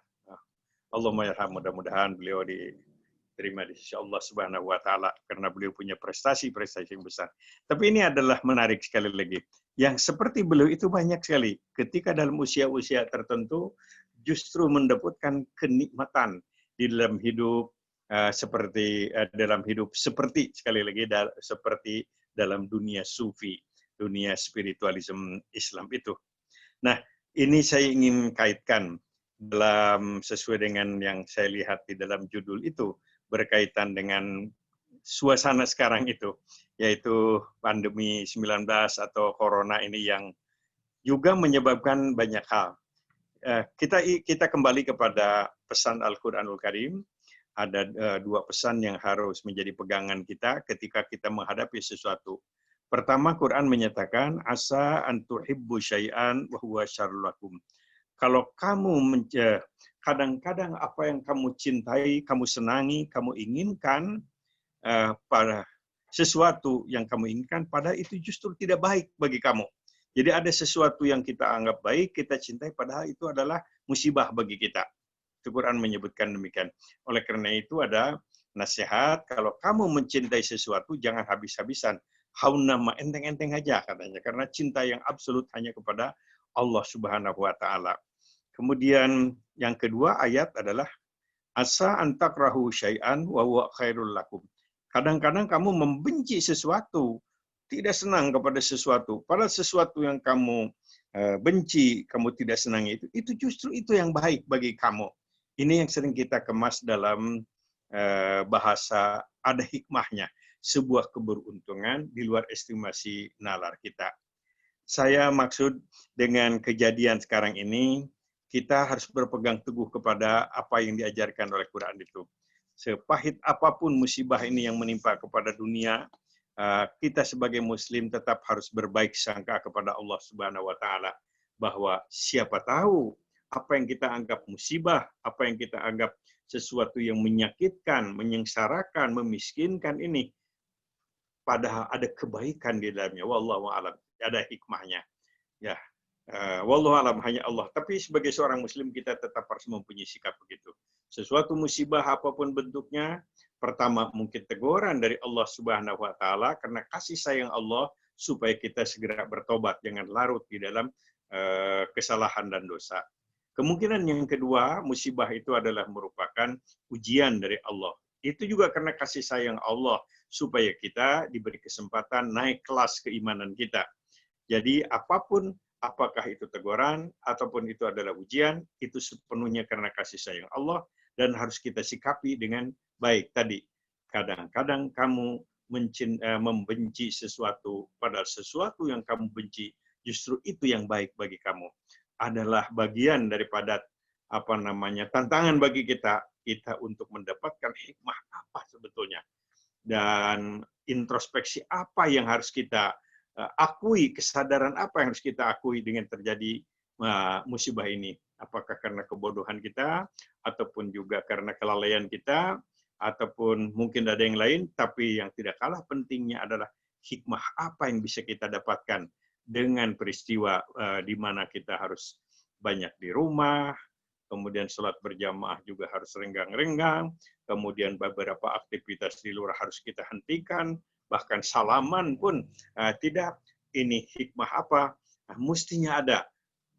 Allahumma yarham, mudah-mudahan beliau diterima di sisi Allah Subhanahu wa taala karena beliau punya prestasi-prestasi yang besar. Tapi ini adalah menarik sekali lagi. Yang seperti beliau itu banyak sekali ketika dalam usia-usia tertentu justru mendapatkan kenikmatan di dalam hidup seperti sekali lagi seperti dalam dunia sufi, dunia spiritualisme Islam itu. Nah, ini saya ingin kaitkan sesuai dengan yang saya lihat di dalam judul itu, berkaitan dengan suasana sekarang itu, yaitu pandemi 19 atau corona ini yang juga menyebabkan banyak hal. Kita kembali kepada pesan Al-Quranul Karim. Ada dua pesan yang harus menjadi pegangan kita ketika kita menghadapi sesuatu. Pertama, Quran menyatakan asa an tuhibbu syai'an wa huwa syarrul lakum. Kalau kamu kadang-kadang apa yang kamu cintai, kamu senangi, kamu inginkan pada sesuatu yang kamu inginkan, padahal itu justru tidak baik bagi kamu. Jadi ada sesuatu yang kita anggap baik, kita cintai, padahal itu adalah musibah bagi kita. Quran menyebutkan demikian. Oleh karena itu ada nasihat, kalau kamu mencintai sesuatu jangan habis-habisan. Hauna ma enteng-enteng aja katanya, karena cinta yang absolut hanya kepada Allah Subhanahu wa taala. Kemudian yang kedua ayat adalah asa antakrahu syai'an wa huwa khairul lakum. Kadang-kadang kamu membenci sesuatu, tidak senang kepada sesuatu, padahal sesuatu yang kamu benci, kamu tidak senangi itu justru itu yang baik bagi kamu. Ini yang sering kita kemas dalam bahasa ada hikmahnya, sebuah keberuntungan di luar estimasi nalar kita. Saya maksud dengan kejadian sekarang ini, kita harus berpegang teguh kepada apa yang diajarkan oleh Quran itu. Sepahit apapun musibah ini yang menimpa kepada dunia, kita sebagai Muslim tetap harus berbaik sangka kepada Allah Subhanahu wa taala, bahwa siapa tahu apa yang kita anggap musibah, apa yang kita anggap sesuatu yang menyakitkan, menyengsarakan, memiskinkan ini, padahal ada kebaikan di dalamnya. Wallahu a'lam. Ada hikmahnya. Ya, wallahu a'lam, hanya Allah. Tapi sebagai seorang Muslim kita tetap harus mempunyai sikap begitu. Sesuatu musibah apapun bentuknya, pertama mungkin teguran dari Allah Subhanahu wa taala karena kasih sayang Allah supaya kita segera bertobat, jangan larut di dalam kesalahan dan dosa. Kemungkinan yang kedua, musibah itu adalah merupakan ujian dari Allah. Itu juga karena kasih sayang Allah supaya kita diberi kesempatan naik kelas keimanan kita. Jadi apapun, apakah itu teguran ataupun itu adalah ujian, itu sepenuhnya karena kasih sayang Allah dan harus kita sikapi dengan baik tadi. Kadang-kadang kamu membenci sesuatu, padahal sesuatu yang kamu benci justru itu yang baik bagi kamu. Adalah bagian daripada tantangan bagi kita untuk mendapatkan hikmah apa sebetulnya dan introspeksi apa yang harus kita akui, kesadaran apa yang harus kita akui dengan terjadi musibah ini. Apakah karena kebodohan kita ataupun juga karena kelalaian kita ataupun mungkin ada yang lain, tapi yang tidak kalah pentingnya adalah hikmah apa yang bisa kita dapatkan dengan peristiwa di mana kita harus banyak di rumah, kemudian sholat berjamaah juga harus renggang-renggang, kemudian beberapa aktivitas di luar harus kita hentikan, bahkan salaman pun tidak. Ini hikmah apa? Mestinya ada.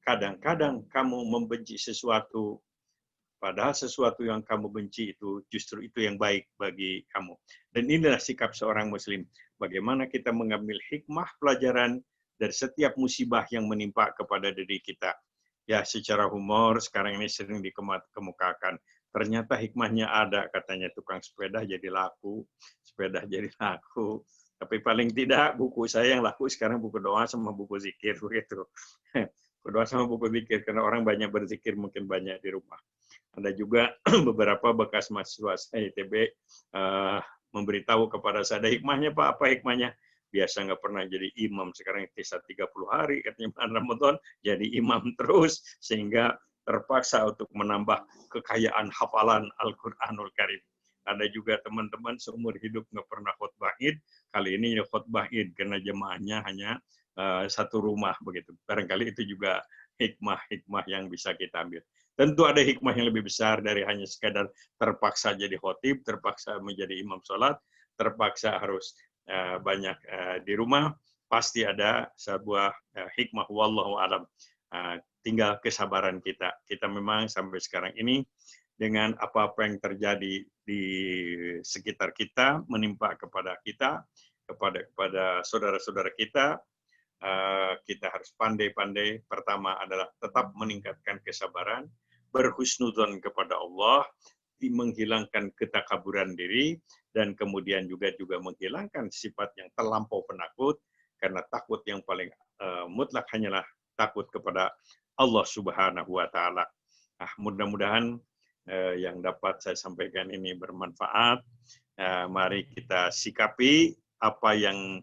Kadang-kadang kamu membenci sesuatu, padahal sesuatu yang kamu benci itu justru itu yang baik bagi kamu. Dan inilah sikap seorang muslim. Bagaimana kita mengambil hikmah pelajaran dari setiap musibah yang menimpa kepada diri kita. Ya, secara humor sekarang ini sering dikemukakan. Ternyata hikmahnya ada, katanya tukang sepeda jadi laku, sepeda jadi laku. Tapi paling tidak buku saya yang laku sekarang buku doa sama buku zikir begitu. Buku doa sama buku zikir karena orang banyak berzikir, mungkin banyak di rumah. Ada juga beberapa bekas mahasiswa saya ITB memberitahu kepada saya, ada hikmahnya Pak, apa hikmahnya? Biasa nggak pernah jadi imam, sekarang kisah 30 hari, katanya bulan Ramadan, jadi imam terus, sehingga terpaksa untuk menambah kekayaan hafalan Al-Quranul Karim. Ada juga teman-teman seumur hidup nggak pernah khutbah Id, kali ini ya khutbah Id, karena jemaahnya hanya satu rumah begitu. Barangkali itu juga hikmah-hikmah yang bisa kita ambil. Tentu ada hikmah yang lebih besar dari hanya sekadar terpaksa jadi khotib, terpaksa menjadi imam sholat, terpaksa harus banyak di rumah. Pasti ada sebuah hikmah, wallahu alam. Tinggal kesabaran kita. Kita memang sampai sekarang ini dengan apa-apa yang terjadi di sekitar kita, menimpa kepada kita, kepada saudara-saudara kita, kita harus pandai-pandai. Pertama adalah tetap meningkatkan kesabaran, berhusnudzon kepada Allah, menghilangkan ketakaburan diri, dan kemudian juga menghilangkan sifat yang terlampau penakut, karena takut yang paling mutlak hanyalah takut kepada Allah Subhanahu wa Ta'ala. Mudah-mudahan yang dapat saya sampaikan ini bermanfaat. Mari kita sikapi apa yang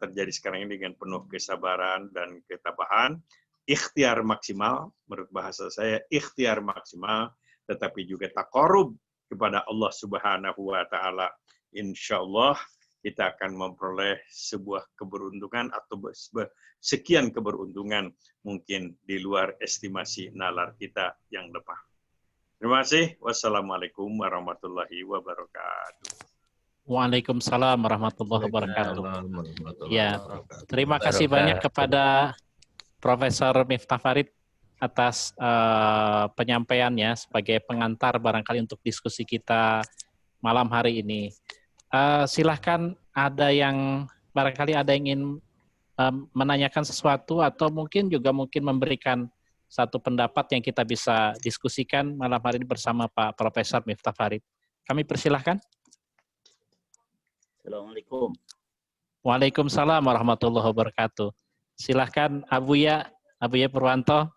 terjadi sekarang ini dengan penuh kesabaran dan ketabahan, ikhtiar maksimal, menurut bahasa saya ikhtiar maksimal, tetapi juga taqarrub kepada Allah Subhanahu wa Ta'ala. Insya Allah kita akan memperoleh sebuah keberuntungan atau sekian keberuntungan mungkin di luar estimasi nalar kita yang lebih. Terima kasih. Wassalamualaikum warahmatullahi wabarakatuh. Waalaikumsalam warahmatullahi wabarakatuh. Ya, terima kasih banyak kepada Profesor Miftah Farid atas penyampaiannya sebagai pengantar barangkali untuk diskusi kita malam hari ini. Silahkan ada yang barangkali ada yang ingin menanyakan sesuatu atau mungkin memberikan satu pendapat yang kita bisa diskusikan malam hari ini bersama Pak Profesor Miftah Farid. Kami persilahkan. Assalamualaikum. Waalaikumsalam warahmatullahi wabarakatuh. Silahkan Abuya Purwanto.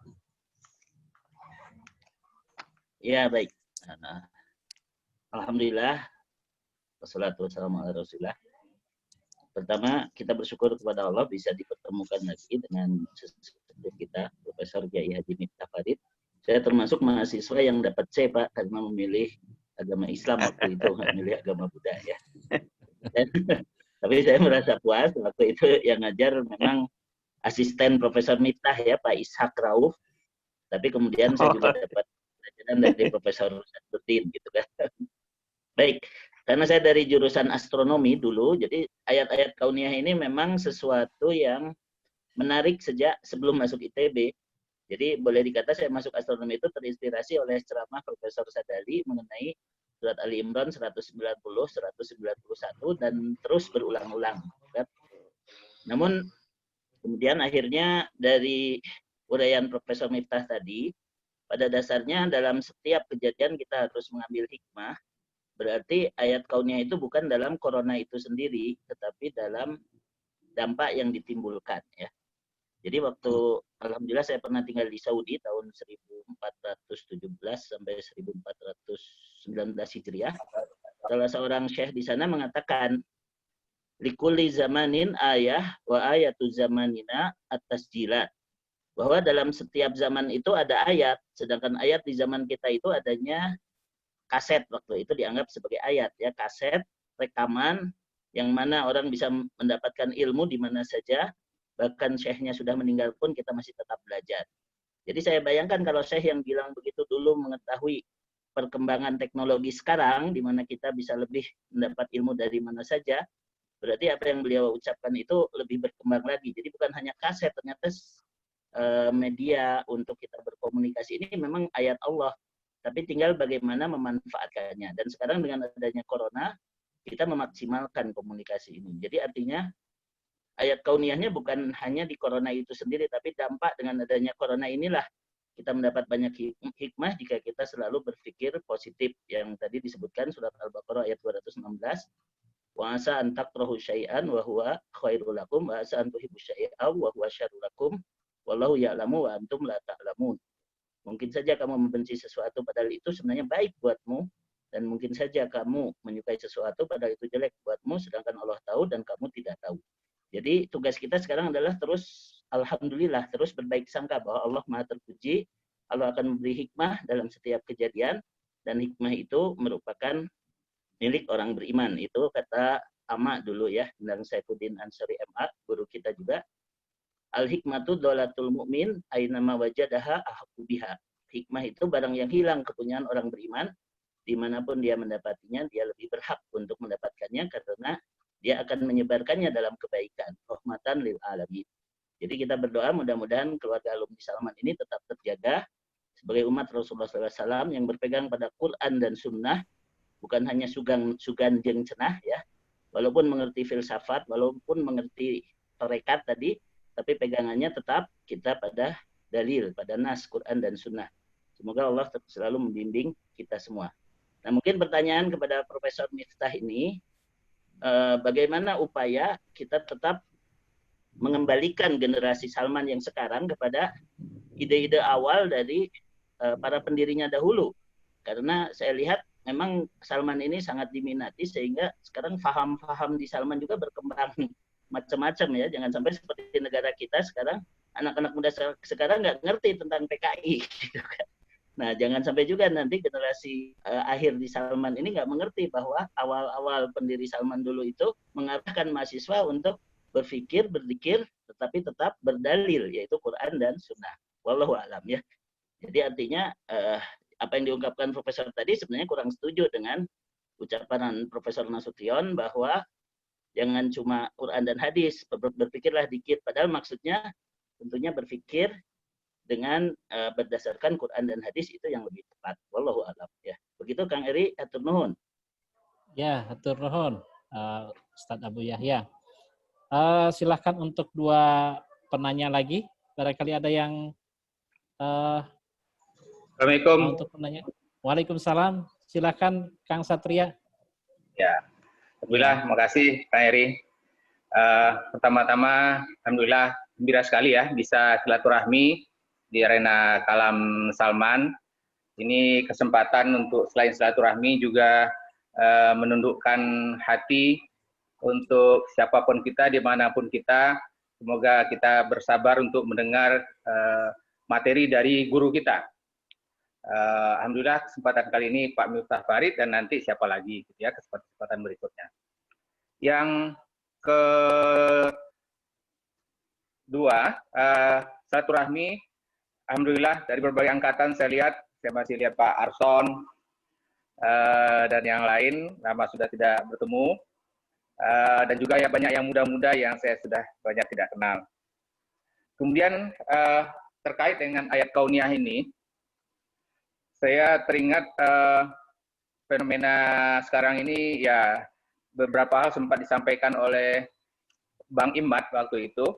Ya, baik. Alhamdulillah. Wassalatu wassalamu ala Rasulillah. Pertama, kita bersyukur kepada Allah bisa dipertemukan lagi dengan sesepuh kita, Profesor Kiai Haji Miftah Farid. Saya termasuk mahasiswa yang dapat C, Pak, karena memilih agama Islam waktu itu, memilih agama Buddha ya. Tapi saya merasa puas waktu itu yang ngajar memang asisten Profesor Miftah ya, Pak Ishak Rauf. Tapi kemudian saya juga dapat pelajaran dari Profesor Sadruddin gitu kan. Baik, karena saya dari jurusan astronomi dulu, jadi ayat-ayat kauniyah ini memang sesuatu yang menarik sejak sebelum masuk ITB. Jadi boleh dikata saya masuk astronomi itu terinspirasi oleh ceramah Profesor Sadali mengenai surat Ali Imran 190, 191 dan terus berulang-ulang. Namun kemudian akhirnya dari uraian Profesor Miftah tadi, pada dasarnya dalam setiap kejadian kita harus mengambil hikmah. Berarti ayat kauniyah itu bukan dalam corona itu sendiri, tetapi dalam dampak yang ditimbulkan ya. Jadi waktu alhamdulillah saya pernah tinggal di Saudi tahun 1417 sampai 1419 Hijriah. Salah seorang syekh di sana mengatakan likulli zamanin ayah wa ayatu zamanina at-tasjilat. Bahwa dalam setiap zaman itu ada ayat, sedangkan ayat di zaman kita itu adanya kaset, waktu itu dianggap sebagai ayat ya, kaset rekaman yang mana orang bisa mendapatkan ilmu di mana saja, bahkan syekhnya sudah meninggal pun kita masih tetap belajar. Jadi saya bayangkan kalau Syekh yang bilang begitu dulu mengetahui perkembangan teknologi sekarang, di mana kita bisa lebih mendapat ilmu dari mana saja, berarti apa yang beliau ucapkan itu lebih berkembang lagi. Jadi bukan hanya kaset, ternyata media untuk kita berkomunikasi ini memang ayat Allah, tapi tinggal bagaimana memanfaatkannya. Dan sekarang dengan adanya corona, kita memaksimalkan komunikasi ini. Jadi artinya ayat kauniyahnya bukan hanya di corona itu sendiri, tapi dampak dengan adanya corona inilah kita mendapat banyak hikmah jika kita selalu berpikir positif. Yang tadi disebutkan surat Al-Baqarah ayat 216, wa asa an takrahu syai'an wa huwa khairul lakum wa asa an tuhibbu syai'an wa huwa syarrul lakum wallahu ya'lamu wa antum la ta'lamun. Mungkin saja kamu membenci sesuatu padahal itu sebenarnya baik buatmu, dan mungkin saja kamu menyukai sesuatu padahal itu jelek buatmu, sedangkan Allah tahu dan kamu tidak tahu. Jadi tugas kita sekarang adalah terus, alhamdulillah, terus berbaik sangka bahwa Allah Maha terpuji, Allah akan memberi hikmah dalam setiap kejadian, dan hikmah itu merupakan milik orang beriman. Itu kata Ama dulu ya, dan Saifuddin Ansari MA, guru kita juga. Al-hikmatu dolatul mu'min, aynama wajadaha ahaqu biha. Hikmah itu barang yang hilang kepunyaan orang beriman, dimanapun dia mendapatinya, dia lebih berhak untuk mendapatkannya, karena dia akan menyebarkannya dalam kebaikan, rahmatan lil alamin. Jadi kita berdoa mudah-mudahan keluarga alumni Salman ini tetap terjaga sebagai umat Rasulullah SAW yang berpegang pada Quran dan Sunnah, bukan hanya sugan jeng cenah ya, walaupun mengerti filsafat, walaupun mengerti tarekat tadi, tapi pegangannya tetap kita pada dalil, pada nas Quran dan Sunnah. Semoga Allah selalu membimbing kita semua. Nah, mungkin pertanyaan kepada Profesor Miftah ini, bagaimana upaya kita tetap mengembalikan generasi Salman yang sekarang kepada ide-ide awal dari para pendirinya dahulu. Karena saya lihat memang Salman ini sangat diminati, sehingga sekarang faham-faham di Salman juga berkembang macam-macam ya. Jangan sampai seperti negara kita sekarang, anak-anak muda sekarang nggak ngerti tentang PKI. Gitu kan. Nah, jangan sampai juga nanti generasi akhir di Salman ini nggak mengerti bahwa awal-awal pendiri Salman dulu itu mengarahkan mahasiswa untuk berpikir, berzikir, tetapi tetap berdalil, yaitu Quran dan Sunnah. Wallahu a'lam ya. Jadi artinya apa yang diungkapkan Profesor tadi sebenarnya kurang setuju dengan ucapan Profesor Nasution bahwa jangan cuma Quran dan hadis, berpikirlah dikit. Padahal maksudnya tentunya berpikir dengan berdasarkan Quran dan hadis itu yang lebih tepat. Wallahu a'lam ya. Begitu Kang Eri, atur nuhun. Ya, atur nuhun Ustadz Abu Yahya. Silahkan untuk dua penanya lagi. Barangkali ada yang Assalamualaikum. Untuk penanya. Waalaikumsalam. Silahkan Kang Satria. Ya, alhamdulillah, terima kasih Kang Eri. Pertama-tama, alhamdulillah gembira sekali ya bisa silaturahmi di arena Kalam Salman. Ini kesempatan untuk selain silaturahmi juga menundukkan hati untuk siapapun kita, dimanapun kita. Semoga kita bersabar untuk mendengar materi dari guru kita. Alhamdulillah kesempatan kali ini Pak Miftah Farid, dan nanti siapa lagi gitu ya, kesempatan berikutnya. Yang kedua, silaturahmi. Alhamdulillah dari berbagai angkatan saya masih lihat Pak Arson dan yang lain, lama sudah tidak bertemu, dan juga ya banyak yang muda-muda yang saya sudah banyak tidak kenal. Kemudian terkait dengan ayat kauniyah ini, saya teringat fenomena sekarang ini ya, beberapa hal sempat disampaikan oleh Bang Imad waktu itu.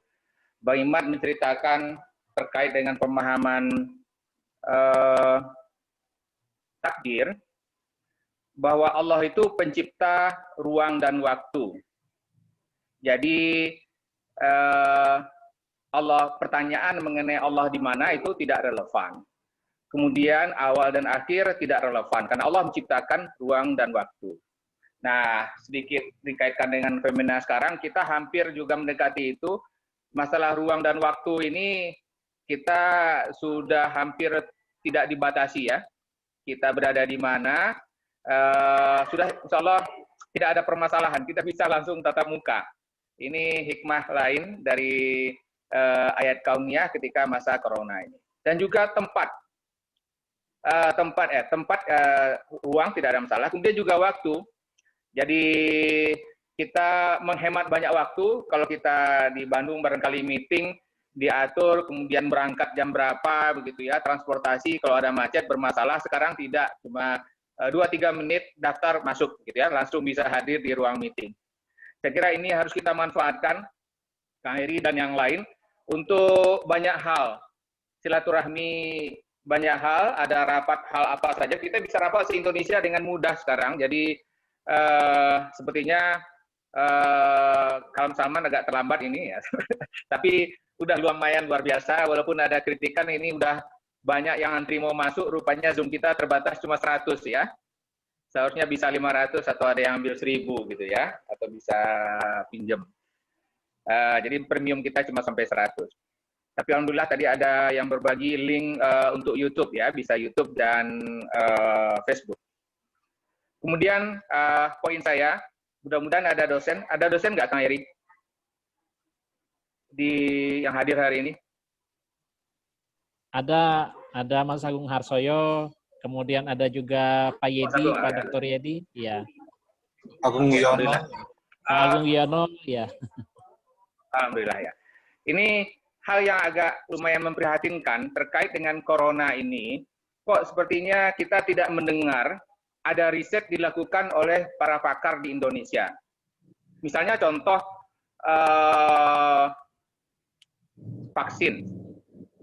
Bang Imad menceritakan terkait dengan pemahaman takdir, bahwa Allah itu pencipta ruang dan waktu. Jadi pertanyaan mengenai Allah di mana itu tidak relevan. Kemudian awal dan akhir tidak relevan, karena Allah menciptakan ruang dan waktu. Nah, sedikit dikaitkan dengan fenomena sekarang, kita hampir juga mendekati itu. Masalah ruang dan waktu ini kita sudah hampir tidak dibatasi ya. Kita berada di mana, sudah insya Allah tidak ada permasalahan, kita bisa langsung tatap muka. Ini hikmah lain dari ayat kauniyah ketika masa corona ini. dan juga tempat. Ruang tidak ada masalah, kemudian juga waktu. Jadi kita menghemat banyak waktu. Kalau kita di Bandung barangkali meeting diatur, kemudian berangkat jam berapa begitu ya, transportasi kalau ada macet bermasalah, sekarang tidak, cuma 2-3 menit daftar masuk gitu ya, langsung bisa hadir di ruang meeting. Saya kira ini harus kita manfaatkan, Kang Heri dan yang lain, untuk banyak hal. Silaturahmi banyak hal, ada rapat hal apa saja, kita bisa rapat se-Indonesia dengan mudah sekarang. Jadi sepertinya Kalam Salman agak terlambat ini ya. Tapi udah lumayan luar biasa, walaupun ada kritikan ini udah banyak yang antri mau masuk, rupanya Zoom kita terbatas cuma 100 ya. Seharusnya bisa 500 atau ada yang ambil 1000 gitu ya, atau bisa pinjam. Jadi premium kita cuma sampai 100. Tapi alhamdulillah tadi ada yang berbagi link untuk YouTube ya, bisa YouTube dan Facebook. Kemudian poin saya, mudah-mudahan ada dosen nggak Kang Heri yang hadir hari ini? Ada Mas Agung Harsoyo, kemudian ada juga Pak Yedi, Pak Dr. Yedi, ya. Agung Wiono. Pak Agung Wiono, ya. Alhamdulillah ya. Ini hal yang agak lumayan memprihatinkan terkait dengan corona ini. Kok sepertinya kita tidak mendengar ada riset dilakukan oleh para pakar di Indonesia. Misalnya contoh vaksin.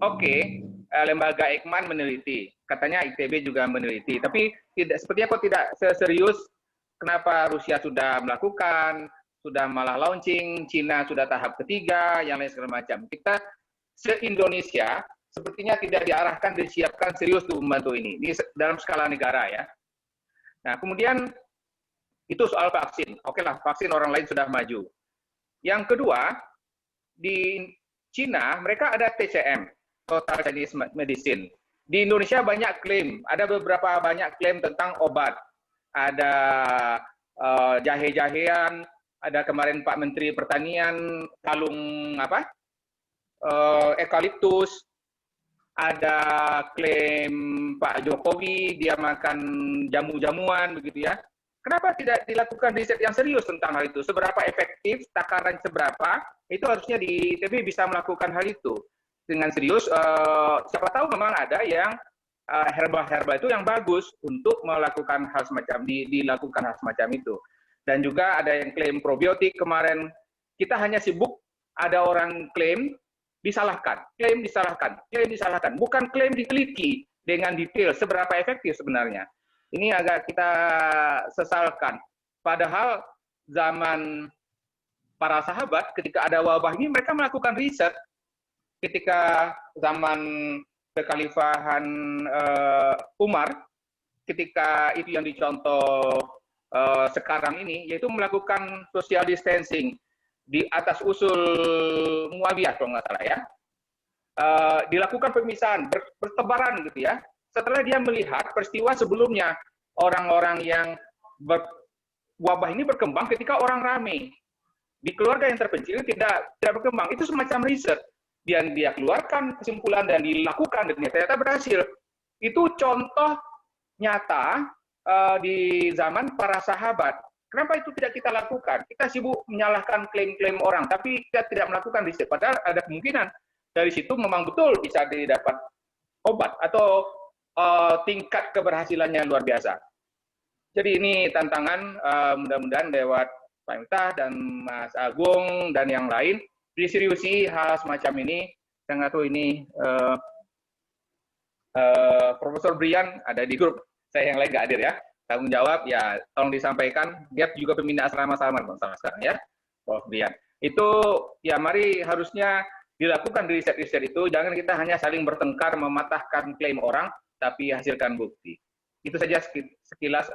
Oke, lembaga Eijkman meneliti, katanya ITB juga meneliti, tapi sepertinya kok tidak serius. Kenapa Rusia sudah melakukan, sudah malah launching, Cina sudah tahap ketiga, yang lain segala macam. Kita se-Indonesia sepertinya tidak diarahkan, disiapkan serius untuk membantu ini dalam skala negara ya. Nah, kemudian itu soal vaksin. Oke lah, vaksin orang lain sudah maju. Yang kedua, di Cina mereka ada TCM, Total Chinese Medicine. Di Indonesia banyak klaim, ada beberapa banyak klaim tentang obat. Ada jahe-jahean, ada kemarin Pak Menteri Pertanian kalung eukaliptus. Ada klaim Pak Jokowi dia makan jamu-jamuan begitu ya. Kenapa tidak dilakukan riset yang serius tentang hal itu? Seberapa efektif, takaran seberapa, itu harusnya di ITB bisa melakukan hal itu dengan serius. Siapa tahu memang ada yang herbal-herbal itu yang bagus untuk melakukan hal semacam dilakukan hal semacam itu. Dan juga ada yang klaim probiotik kemarin. Kita hanya sibuk ada orang klaim disalahkan, klaim disalahkan, bukan klaim diteliti dengan detail seberapa efektif sebenarnya. Ini agak kita sesalkan. Padahal zaman para sahabat ketika ada wabah ini mereka melakukan riset. Ketika zaman kekhalifahan Umar, ketika itu yang dicontoh sekarang ini, yaitu melakukan social distancing di atas usul Muawiyah kalau nggak salah ya, dilakukan pemisahan, bertebaran gitu ya. Setelah dia melihat peristiwa sebelumnya, orang-orang yang wabah ini berkembang ketika orang ramai. Di keluarga yang terpencil tidak berkembang. Itu semacam riset. Dia keluarkan kesimpulan dan dilakukan, dan ternyata berhasil. Itu contoh nyata di zaman para sahabat. Kenapa itu tidak kita lakukan? Kita sibuk menyalahkan klaim-klaim orang, tapi kita tidak melakukan riset. Padahal ada kemungkinan dari situ memang betul bisa didapat obat atau tingkat keberhasilannya luar biasa. Jadi ini tantangan, mudah-mudahan lewat Pak Miftah dan Mas Agung dan yang lain diseriusi hal semacam ini. Saya nggak tahu ini Profesor Brian ada di grup, saya yang lain nggak hadir ya. Tanggung jawab ya tolong disampaikan. Dia juga pembina asrama Salman sama sekarang ya, Prof. Brian. Itu ya mari harusnya dilakukan riset-riset itu. Jangan kita hanya saling bertengkar mematahkan klaim orang, tapi hasilkan bukti. Itu saja sekilas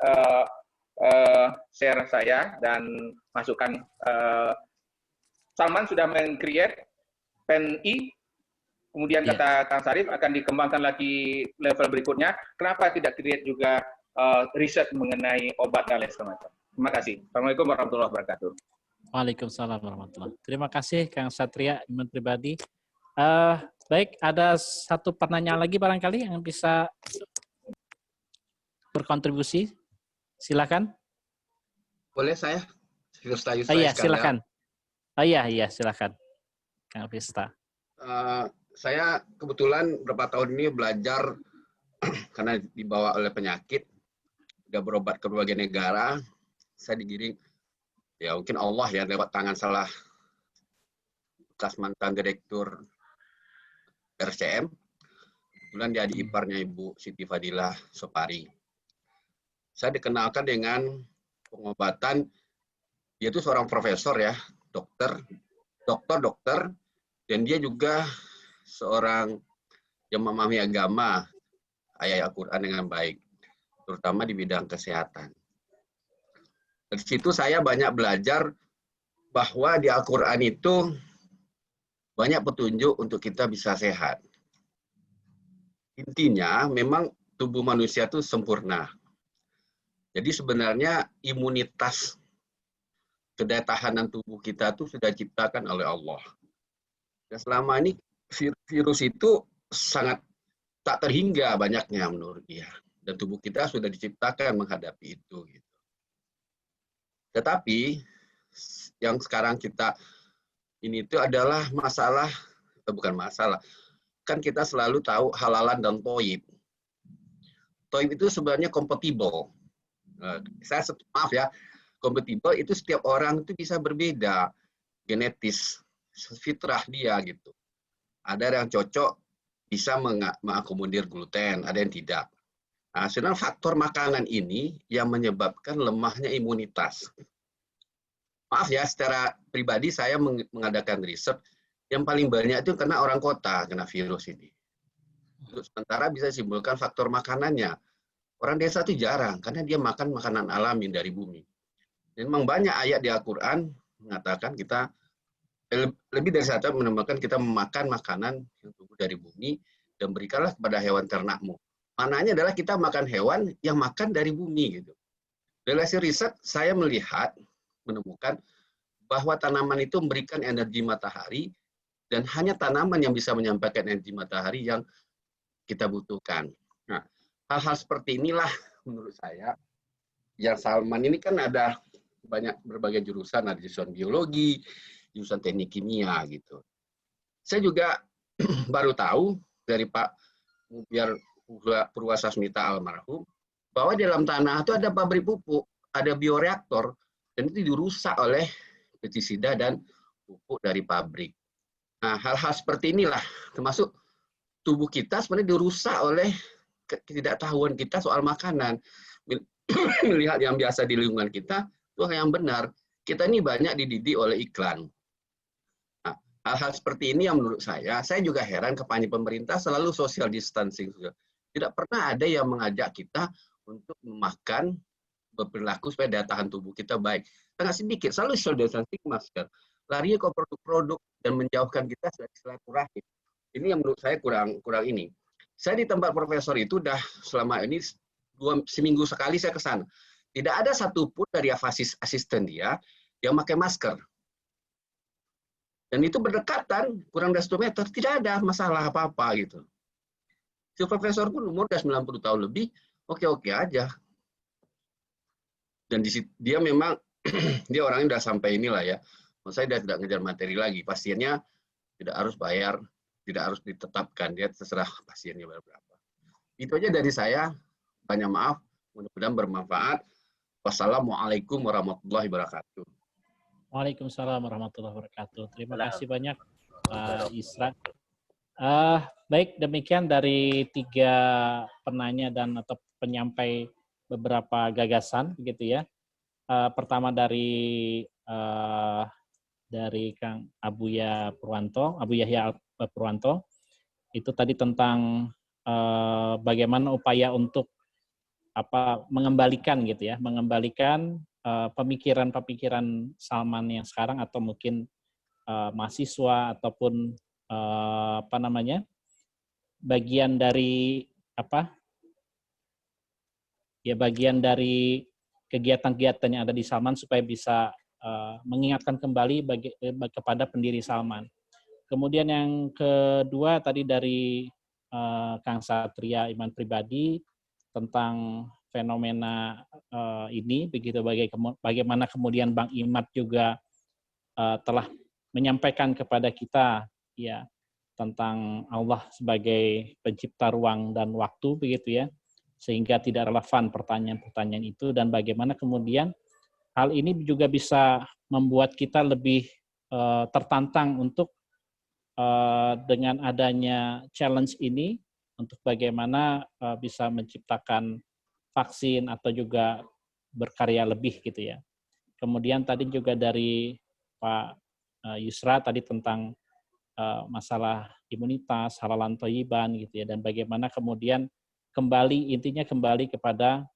share saya dan masukan. Salman sudah meng-create PEN-I, kemudian kata Kang Sarif akan dikembangkan lagi level berikutnya. Kenapa tidak create juga riset mengenai obat dan lain semacam. Terima kasih. Assalamualaikum warahmatullahi wabarakatuh. Waalaikumsalam warahmatullahi wabarakatuh. Terima kasih Kang Satria, iman pribadi. Baik, ada satu pertanyaan lagi barangkali yang bisa berkontribusi. Silakan. Boleh saya? Firsta Yusra Iya, Iskandar. silakan. Iya, silakan. Kang Firsta. Saya kebetulan beberapa tahun ini belajar karena dibawa oleh penyakit, udah berobat ke berbagai negara, saya digiring, ya mungkin Allah ya lewat tangan salah bekas mantan direktur RCM, kebetulan dia adik iparnya Ibu Siti Fadilah Sopari. Saya dikenalkan dengan pengobatan, dia itu seorang profesor ya, dokter, dan dia juga seorang yang memahami agama, ayat Al-Quran dengan baik, terutama di bidang kesehatan. Dari situ saya banyak belajar bahwa di Al-Quran itu banyak petunjuk untuk kita bisa sehat. Intinya memang tubuh manusia itu sempurna. Jadi sebenarnya imunitas kedaya tahanan tubuh kita itu sudah diciptakan oleh Allah. Dan selama ini virus itu sangat tak terhingga banyaknya menurut dia. Dan tubuh kita sudah diciptakan menghadapi itu. Gitu. Tetapi yang sekarang kita ini itu adalah masalah, bukan masalah, kan kita selalu tahu halalan dan toib. Toib itu sebenarnya kompatibel. Maaf ya, kompatibel itu setiap orang itu bisa berbeda genetis, fitrah dia gitu. Ada yang cocok bisa mengakomodir gluten, ada yang tidak. Nah, sebenarnya faktor makanan ini yang menyebabkan lemahnya imunitas. Maaf ya, secara pribadi saya mengadakan riset yang paling banyak itu kena orang kota, kena virus ini. Sementara bisa simpulkan faktor makanannya. Orang desa itu jarang, karena dia makan makanan alami dari bumi. Dan memang banyak ayat di Al-Quran mengatakan kita, lebih dari satu menemukan kita memakan makanan yang tumbuh dari bumi, dan berikanlah kepada hewan ternakmu. Mananya adalah kita makan hewan yang makan dari bumi. Gitu. Dari hasil riset, saya menemukan bahwa tanaman itu memberikan energi matahari, dan hanya tanaman yang bisa menyampaikan energi matahari yang kita butuhkan. Nah, hal-hal seperti inilah menurut saya, yang Salman ini kan ada banyak berbagai jurusan, ada jurusan biologi, jurusan teknik kimia gitu. Saya juga baru tahu dari Pak Mubiar Purwasasmita almarhum, bahwa di dalam tanah itu ada pabrik pupuk, ada bioreaktor, dan itu dirusak oleh pestisida dan pupuk dari pabrik. Nah, hal-hal seperti inilah, termasuk tubuh kita sebenarnya dirusak oleh ketidaktahuan kita soal makanan. Melihat yang biasa di lingkungan kita, itu yang benar. Kita ini banyak dididik oleh iklan. Nah, hal-hal seperti ini yang menurut saya juga heran kepada pemerintah selalu social distancing. Tidak pernah ada yang mengajak kita untuk memakan, berperilaku supaya daya tahan tubuh kita baik. Sangat sedikit, selalu social distancing, masker. Larinya ke produk-produk dan menjauhkan kita dari silaturahim. Ini yang menurut saya kurang ini. Saya di tempat profesor itu udah selama ini seminggu sekali saya ke sana. Tidak ada satupun dari asisten dia yang pakai masker. Dan itu berdekatan, kurang dari 1 meter, tidak ada masalah apa-apa gitu. Si profesor pun umur udah 90 tahun lebih, oke-oke aja. Dan dia memang, dia orangnya udah sampai inilah ya. Saya sudah tidak ngejar materi lagi. Pasiennya tidak harus bayar, tidak harus ditetapkan. Dia terserah pasiennya berapa. Itu aja dari saya. Banyak maaf. Mudah-mudahan bermanfaat. Wassalamualaikum warahmatullahi wabarakatuh. Waalaikumsalam warahmatullahi wabarakatuh. Terima kasih banyak Pak Isra. Baik, demikian dari 3 penanya dan atau penyampai beberapa gagasan, begitu ya. Pertama dari Kang Abu Yahya Purwanto, itu tadi tentang bagaimana upaya untuk mengembalikan gitu ya, mengembalikan pemikiran Salman yang sekarang atau mungkin mahasiswa ataupun bagian dari bagian dari kegiatan-kegiatan yang ada di Salman supaya bisa mengingatkan kembali kepada pendiri Salman. Kemudian yang kedua tadi dari Kang Satria Iman Pribadi tentang fenomena ini, begitu bagaimana kemudian Bang Imad juga telah menyampaikan kepada kita ya tentang Allah sebagai pencipta ruang dan waktu, begitu ya, sehingga tidak relevan pertanyaan-pertanyaan itu, dan bagaimana kemudian hal ini juga bisa membuat kita lebih tertantang untuk dengan adanya challenge ini untuk bagaimana bisa menciptakan vaksin atau juga berkarya lebih gitu ya. Kemudian tadi juga dari Pak Yusra tadi tentang masalah imunitas, halalan thayyiban gitu ya, dan bagaimana kemudian intinya kembali kepada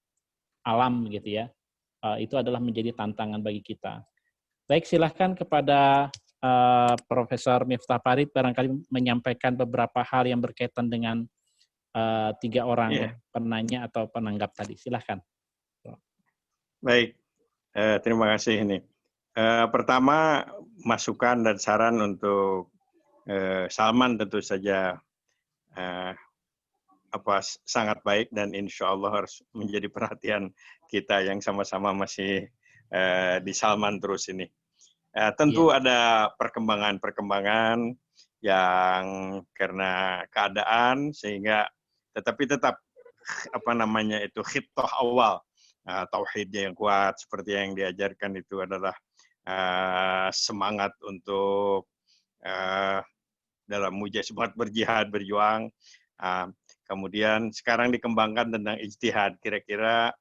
alam gitu ya. Itu adalah menjadi tantangan bagi kita. Baik, silahkan kepada Profesor Miftah Farid barangkali menyampaikan beberapa hal yang berkaitan dengan 3 orang penanya atau penanggap tadi. Silahkan. Baik, terima kasih ini. Pertama, masukan dan saran untuk Salman tentu saja sangat baik dan insya Allah harus menjadi perhatian kita yang sama-sama masih di Salman terus ini. Tentu ada perkembangan-perkembangan yang karena keadaan sehingga tetapi tetap khitoh awal tauhidnya yang kuat seperti yang diajarkan itu adalah semangat untuk dalam mujahid berjihad berjuang. Kemudian sekarang dikembangkan tentang ijtihad. Kira-kira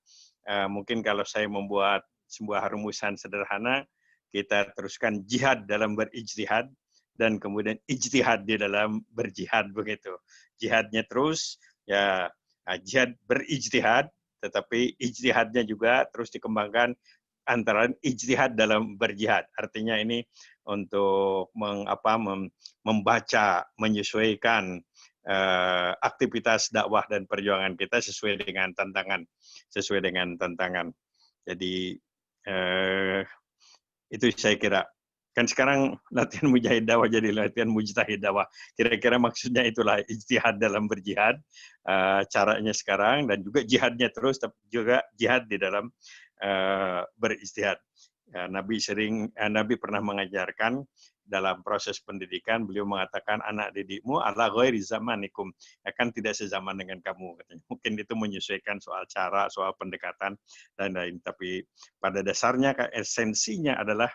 mungkin kalau saya membuat sebuah rumusan sederhana, kita teruskan jihad dalam berijtihad dan kemudian ijtihad di dalam berjihad begitu. Jihadnya terus ya jihad berijtihad, tetapi ijtihadnya juga terus dikembangkan antara ijtihad dalam berjihad. Artinya ini untuk membaca, menyesuaikan aktivitas dakwah dan perjuangan kita sesuai dengan tantangan. Jadi itu saya kira. Kan sekarang latihan mujahid dakwah jadi latihan mujtahid dakwah. Kira-kira maksudnya itulah ijtihad dalam berjihad, caranya sekarang, dan juga jihadnya terus, tapi juga jihad di dalam berijtihad. Nabi pernah mengajarkan dalam proses pendidikan, beliau mengatakan anak didikmu ala ghairi zamanikum, akan tidak sezaman dengan kamu katanya. Mungkin itu menyesuaikan soal cara, soal pendekatan dan lain, tapi pada dasarnya esensinya adalah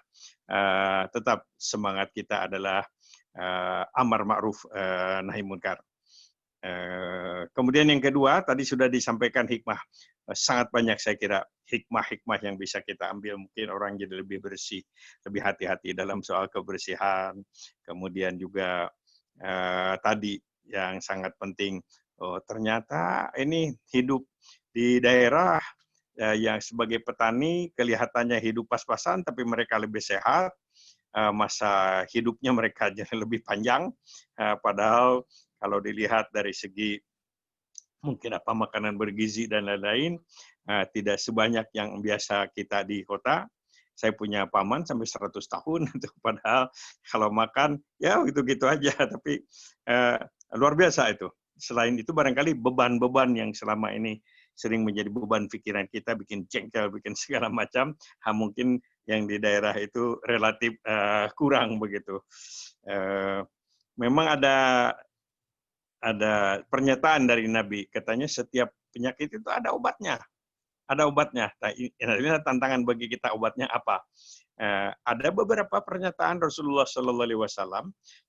tetap semangat kita adalah amar ma'ruf nahi munkar. Kemudian yang kedua, tadi sudah disampaikan hikmah. Sangat banyak saya kira hikmah-hikmah yang bisa kita ambil. Mungkin orang jadi lebih bersih, lebih hati-hati dalam soal kebersihan. Kemudian juga tadi yang sangat penting, ternyata ini hidup di daerah yang sebagai petani kelihatannya hidup pas-pasan, tapi mereka lebih sehat. Masa hidupnya mereka jadi lebih panjang, padahal kalau dilihat dari segi mungkin makanan bergizi dan lain-lain, tidak sebanyak yang biasa kita di kota. Saya punya paman sampai 100 tahun, padahal kalau makan ya gitu-gitu aja, tapi luar biasa itu. Selain itu barangkali beban-beban yang selama ini sering menjadi beban pikiran kita, bikin jengkel, bikin segala macam, mungkin yang di daerah itu relatif kurang begitu. Memang ada pernyataan dari Nabi, katanya setiap penyakit itu ada obatnya. Ada obatnya. Nah, ini tantangan bagi kita, obatnya apa? Ada beberapa pernyataan Rasulullah SAW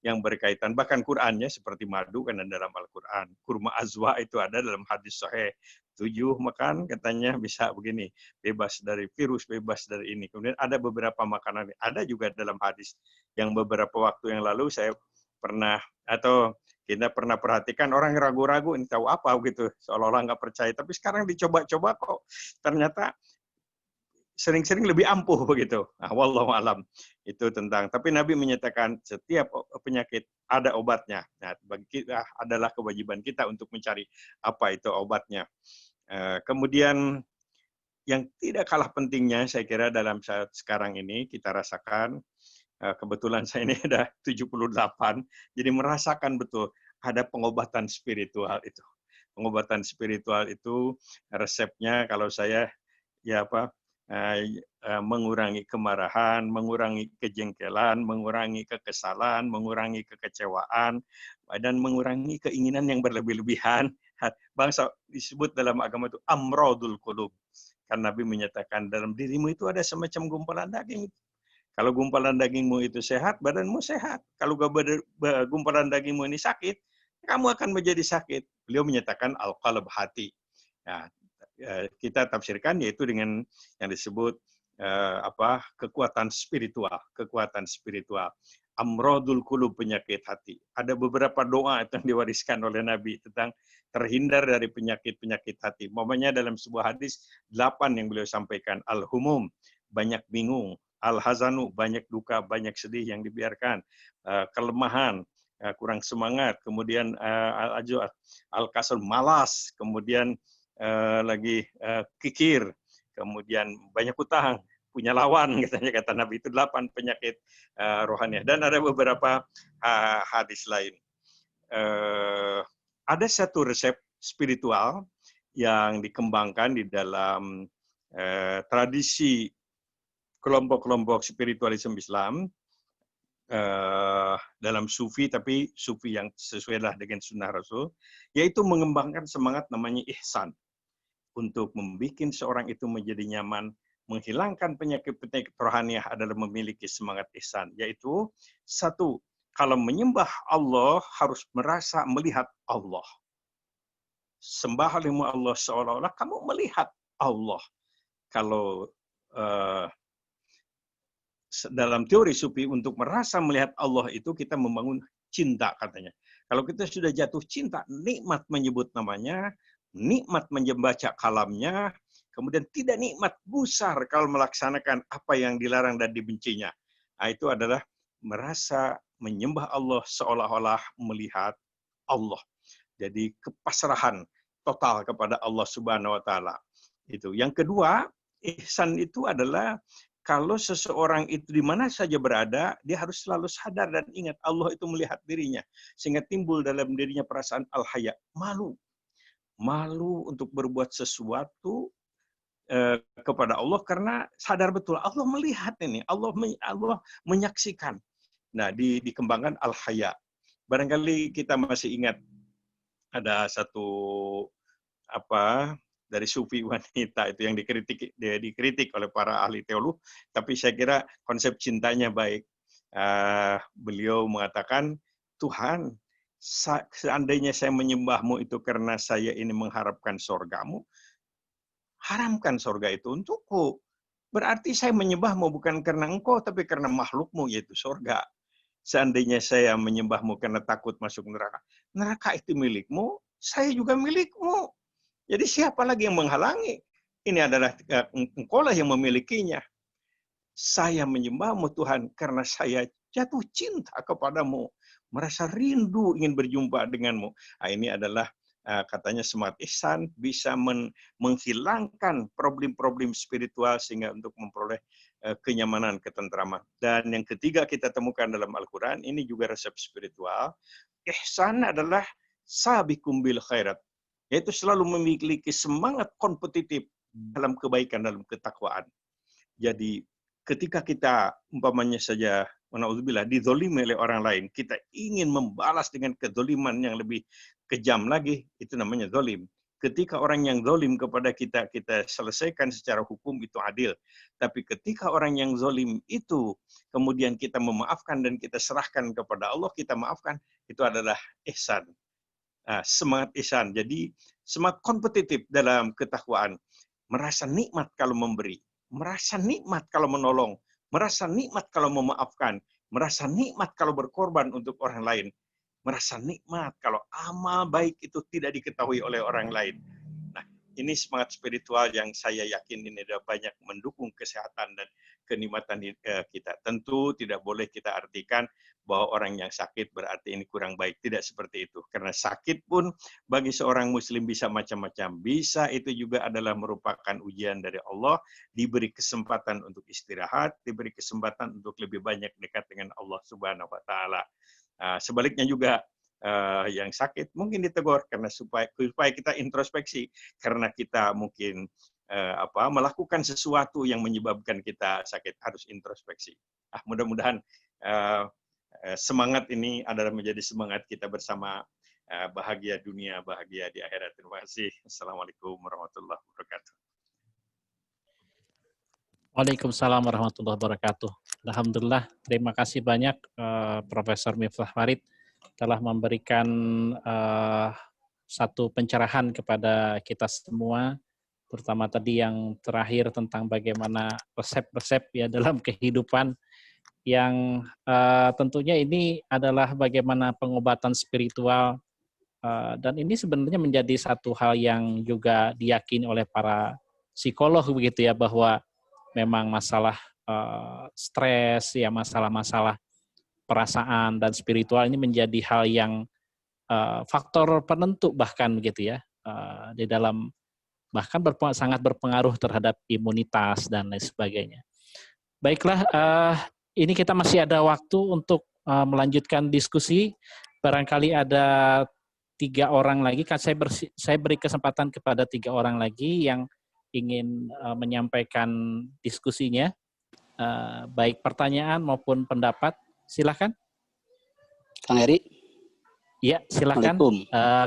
yang berkaitan, bahkan Qur'annya seperti madu kan dalam Al-Quran. Kurma azwa itu ada dalam hadis sahih. 7 makan katanya bisa begini, bebas dari virus, bebas dari ini. Kemudian ada beberapa makanan, ada juga dalam hadis yang beberapa waktu yang lalu saya pernah atau kita pernah perhatikan orang ragu-ragu ini tahu apa gitu, seolah-olah nggak percaya. Tapi sekarang dicoba-coba kok ternyata sering-sering lebih ampuh begitu. Nah, wallahu alam itu tentang. Tapi Nabi menyatakan setiap penyakit ada obatnya. Nah, bagi kita adalah kewajiban kita untuk mencari apa itu obatnya. Kemudian yang tidak kalah pentingnya saya kira dalam saat sekarang ini kita rasakan Kebetulan saya ini ada 78, jadi merasakan betul ada pengobatan spiritual itu. Pengobatan spiritual itu resepnya kalau saya mengurangi kemarahan, mengurangi kejengkelan, mengurangi kekesalan, mengurangi kekecewaan, dan mengurangi keinginan yang berlebih-lebihan. Bangsa disebut dalam agama itu amrodul qulub. Karena Nabi menyatakan dalam dirimu itu ada semacam gumpalan daging. Kalau gumpalan dagingmu itu sehat, badanmu sehat. Kalau gumpalan dagingmu ini sakit, kamu akan menjadi sakit. Beliau menyatakan al-qalb, hati. Nah, kita tafsirkan yaitu dengan yang disebut kekuatan spiritual, amrodul qulub, penyakit hati. Ada beberapa doa yang diwariskan oleh Nabi tentang terhindar dari penyakit-penyakit hati. Momennya dalam sebuah hadis 8 yang beliau sampaikan. Al-humum, banyak bingung. Al-hazanu, banyak duka, banyak sedih yang dibiarkan. Kelemahan, kurang semangat. Kemudian al-kasal, malas. Kemudian kikir. Kemudian banyak utang, punya lawan, katanya kata Nabi. Itu 8 penyakit rohani. Dan ada beberapa hadis lain. Ada satu resep spiritual yang dikembangkan di dalam tradisi kelompok-kelompok spiritualisme Islam dalam sufi, tapi sufi yang sesuailah dengan sunnah Rasul, yaitu mengembangkan semangat namanya ihsan untuk membuat seorang itu menjadi nyaman, menghilangkan penyakit-penyakit rohaniah adalah memiliki semangat ihsan, yaitu satu, kalau menyembah Allah harus merasa melihat Allah. Sembahlah Allah seolah-olah kamu melihat Allah. Kalau dalam teori sufi untuk merasa melihat Allah itu kita membangun cinta katanya. Kalau kita sudah jatuh cinta, nikmat menyebut namanya, nikmat membaca kalamnya, kemudian tidak nikmat gusar kalau melaksanakan apa yang dilarang dan dibencinya. Nah, itu adalah merasa menyembah Allah seolah-olah melihat Allah. Jadi kepasrahan total kepada Allah Subhanahu wa taala. Itu. Yang kedua, ihsan itu adalah kalau seseorang itu di mana saja berada, dia harus selalu sadar dan ingat Allah itu melihat dirinya. Sehingga timbul dalam dirinya perasaan al-haya, malu. Malu untuk berbuat sesuatu kepada Allah karena sadar betul Allah melihat ini, Allah menyaksikan. Nah, dikembangkan al-haya. Barangkali kita masih ingat ada satu dari sufi wanita itu yang dikritik oleh para ahli teolog, tapi saya kira konsep cintanya baik. Beliau mengatakan, Tuhan, seandainya saya menyembahmu itu karena saya ini mengharapkan sorgamu, haramkan sorga itu untukku. Berarti saya menyembahmu bukan karena engkau, tapi karena makhlukmu, yaitu sorga. Seandainya saya menyembahmu karena takut masuk neraka, neraka itu milikmu, saya juga milikmu. Jadi siapa lagi yang menghalangi? Ini adalah engkaulah yang memilikinya. Saya menyembahmu Tuhan karena saya jatuh cinta kepadamu. Merasa rindu ingin berjumpa denganmu. Nah, ini adalah katanya semangat ihsan bisa menghilangkan problem-problem spiritual sehingga untuk memperoleh kenyamanan, ketentraman. Dan yang ketiga kita temukan dalam Al-Quran, ini juga resep spiritual. Ihsan adalah sabiqum bil khairat. Yaitu selalu memiliki semangat kompetitif dalam kebaikan, dalam ketakwaan. Jadi ketika kita umpamanya saja naudzubillah dizolimi oleh orang lain, kita ingin membalas dengan kezoliman yang lebih kejam lagi, itu namanya zolim. Ketika orang yang zolim kepada kita, kita selesaikan secara hukum, itu adil. Tapi ketika orang yang zolim itu, kemudian kita memaafkan dan kita serahkan kepada Allah, kita maafkan, itu adalah ihsan. Semangat ihsan. Jadi semangat kompetitif dalam ketakwaan. Merasa nikmat kalau memberi. Merasa nikmat kalau menolong. Merasa nikmat kalau memaafkan. Merasa nikmat kalau berkorban untuk orang lain. Merasa nikmat kalau amal baik itu tidak diketahui oleh orang lain. Nah, ini semangat spiritual yang saya yakin ini ada banyak mendukung kesehatan dan kenikmatan kita. Tentu tidak boleh kita artikan bahwa orang yang sakit berarti ini kurang baik. Tidak seperti itu. Karena sakit pun bagi seorang muslim bisa macam-macam. Bisa itu juga adalah merupakan ujian dari Allah, diberi kesempatan untuk istirahat, diberi kesempatan untuk lebih banyak dekat dengan Allah Subhanahu wa taala. Sebaliknya juga yang sakit mungkin ditegur karena supaya kita introspeksi, karena kita mungkin melakukan sesuatu yang menyebabkan kita sakit, harus introspeksi. Mudah-mudahan semangat ini adalah menjadi semangat kita bersama, bahagia dunia, bahagia di akhirat. Terima kasih. Assalamualaikum warahmatullahi wabarakatuh. Waalaikumsalam warahmatullahi wabarakatuh. Alhamdulillah, terima kasih banyak Profesor Miftah Farid telah memberikan satu pencerahan kepada kita semua, terutama tadi yang terakhir tentang bagaimana resep-resep ya dalam kehidupan yang tentunya ini adalah bagaimana pengobatan spiritual, dan ini sebenarnya menjadi satu hal yang juga diyakini oleh para psikolog begitu ya, bahwa memang masalah stres ya, masalah-masalah perasaan dan spiritual ini menjadi hal yang faktor penentu bahkan begitu ya, di dalam bahkan sangat berpengaruh terhadap imunitas dan lain sebagainya. Baiklah, ini kita masih ada waktu untuk melanjutkan diskusi. Barangkali ada 3 orang lagi, kan saya beri kesempatan kepada 3 orang lagi yang ingin menyampaikan diskusinya, baik pertanyaan maupun pendapat. Silakan. Kang Eri. Iya, silakan.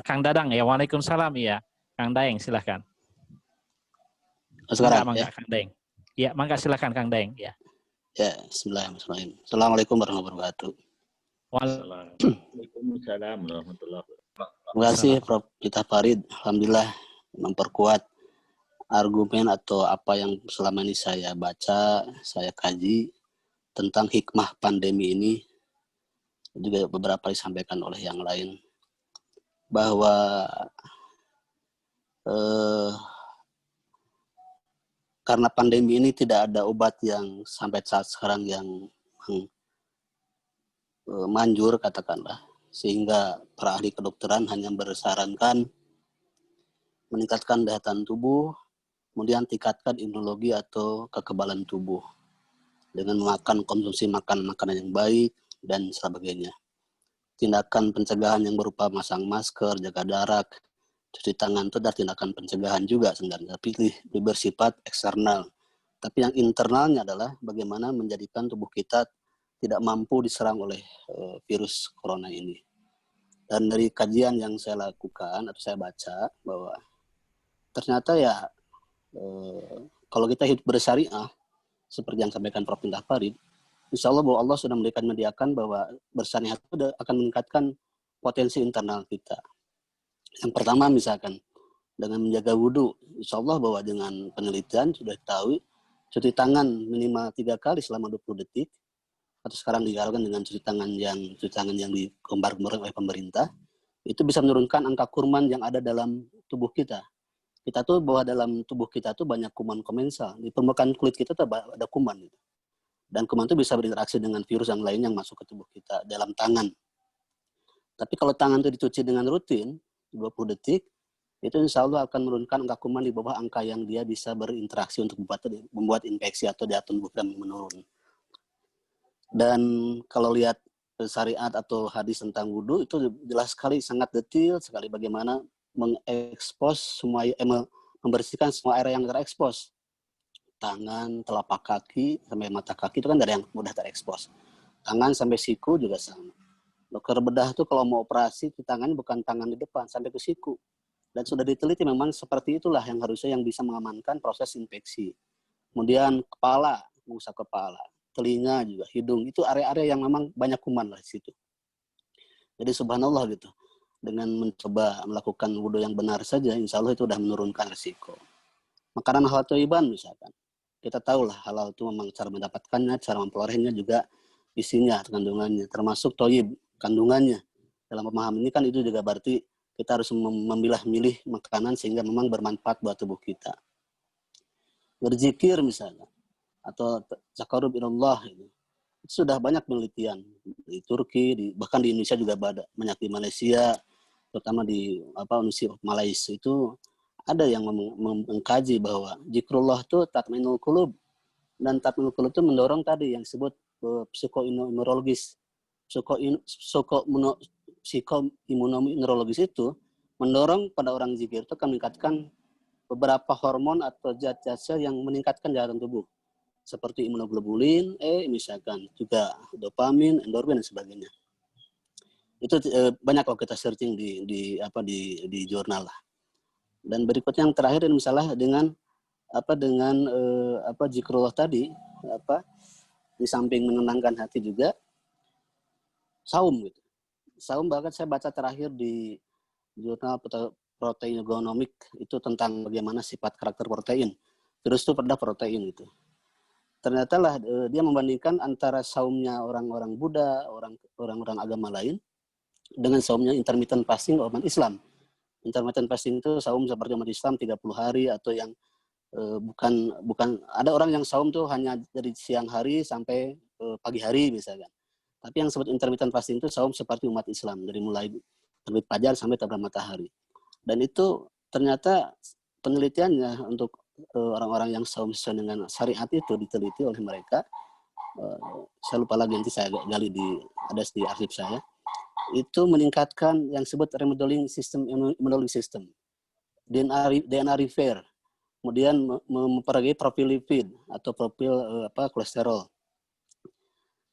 Kang Dadang ya. Waalaikumsalam ya. Kang Daeng, silakan. Sekarang mangga, ya. Kang Daeng. Iya, mangga silakan Kang Daeng ya. Ya, bismillahirrahmanirrahim. Assalamualaikum warahmatullahi wabarakatuh. Waalaikumsalam warahmatullahi wabarakatuh. Terima kasih Prof. Miftah Farid. Alhamdulillah memperkuat argumen atau apa yang selama ini saya baca, saya kaji tentang hikmah pandemi ini, juga beberapa disampaikan oleh yang lain, bahwa karena pandemi ini tidak ada obat yang sampai saat sekarang yang manjur katakanlah, sehingga para ahli kedokteran hanya bersarankan meningkatkan daya tahan tubuh, kemudian tingkatkan imunologi atau kekebalan tubuh dengan konsumsi makanan yang baik dan sebagainya. Tindakan pencegahan yang berupa masang masker, jaga jarak, cuci tangan itu adalah tindakan pencegahan juga sebenarnya, tapi lebih bersifat eksternal. Tapi yang internalnya adalah bagaimana menjadikan tubuh kita tidak mampu diserang oleh virus corona ini. Dan dari kajian yang saya lakukan atau saya baca bahwa ternyata ya kalau kita hidup bersyariah seperti yang sampaikan Prof. Miftah Farid, insya Allah bahwa Allah sudah mediakan bahwa bersyariat itu akan meningkatkan potensi internal kita. Yang pertama misalkan dengan menjaga wudhu, insya Allah bahwa dengan penelitian sudah tahu cuci tangan minimal 3 kali selama 20 detik, atau sekarang digalakkan dengan cuci tangan yang digembar-gemborkan oleh pemerintah, itu bisa menurunkan angka kuman yang ada dalam tubuh kita. Kita tuh bahwa dalam tubuh kita tuh banyak kuman komensal. Di permukaan kulit kita tuh ada kuman. Gitu. Dan kuman itu bisa berinteraksi dengan virus yang lain yang masuk ke tubuh kita dalam tangan. Tapi kalau tangan itu dicuci dengan rutin, 20 detik, itu insya Allah akan menurunkan angka kuman di bawah angka yang dia bisa berinteraksi untuk membuat infeksi atau daya tubuh yang menurun. Dan kalau lihat syariat atau hadis tentang wudhu, itu jelas sekali, sangat detail sekali bagaimana mengekspos semua, membersihkan semua area yang terekspos. Tangan, telapak kaki, sampai mata kaki itu kan dari yang mudah terekspos. Tangan sampai siku juga sama. Dokter bedah itu kalau mau operasi, di tangan bukan tangan di depan, sampai ke siku. Dan sudah diteliti memang seperti itulah yang harusnya yang bisa mengamankan proses infeksi. Kemudian kepala, mengusap kepala. Telinga juga, hidung. Itu area-area yang memang banyak kuman lah di situ. Jadi subhanallah gitu. Dengan mencoba melakukan wudhu yang benar saja, insya Allah itu sudah menurunkan risiko. Makanan halal thayyiban misalkan. Kita tahulah halal itu memang cara mendapatkannya, cara memperolehnya juga isinya, kandungannya. Termasuk thayyib, kandungannya. Dalam pemahaman ini kan itu juga berarti kita harus memilah-milih makanan sehingga memang bermanfaat buat tubuh kita. Berzikir misalnya. atau taqarrub ilallah. Itu sudah banyak penelitian di Turki, bahkan di Indonesia juga banyak, di Malaysia, terutama di University of Malaysia itu ada yang mengkaji bahwa zikrullah itu tatmainul qulub, dan tatmainul qulub itu mendorong tadi yang disebut psikoimunologis. Psikoimunologis itu mendorong pada orang zikir itu akan meningkatkan beberapa hormon atau zat-zat sel yang meningkatkan daya tahan tubuh, seperti imunoglobulin, misalkan juga dopamin, endorfin dan sebagainya. Itu banyak kalau kita searching di jurnal lah. Dan berikutnya yang terakhir misalnya dengan zikrullah tadi, di samping menenangkan hati juga saum gitu. Saum bahkan saya baca terakhir di jurnal Proteinugenomic itu tentang bagaimana sifat karakter protein. Virus itu pada protein gitu. Ternyata lah dia membandingkan antara saumnya orang-orang Buddha, orang-orang agama lain dengan saumnya intermittent fasting umat Islam. Intermittent fasting itu saum seperti umat Islam 30 hari atau yang bukan ada orang yang saum tuh hanya dari siang hari sampai pagi hari misalkan. Tapi yang disebut intermittent fasting itu saum seperti umat Islam dari mulai terbit fajar sampai terbenam matahari. Dan itu ternyata penelitiannya untuk orang-orang yang saum sesuai dengan syariat itu diteliti oleh mereka. Saya lupa lagi, nanti saya gali ada di arsip saya. Itu meningkatkan yang disebut remodeling system, DNA repair, kemudian memperbaiki profil lipid atau profil kolesterol.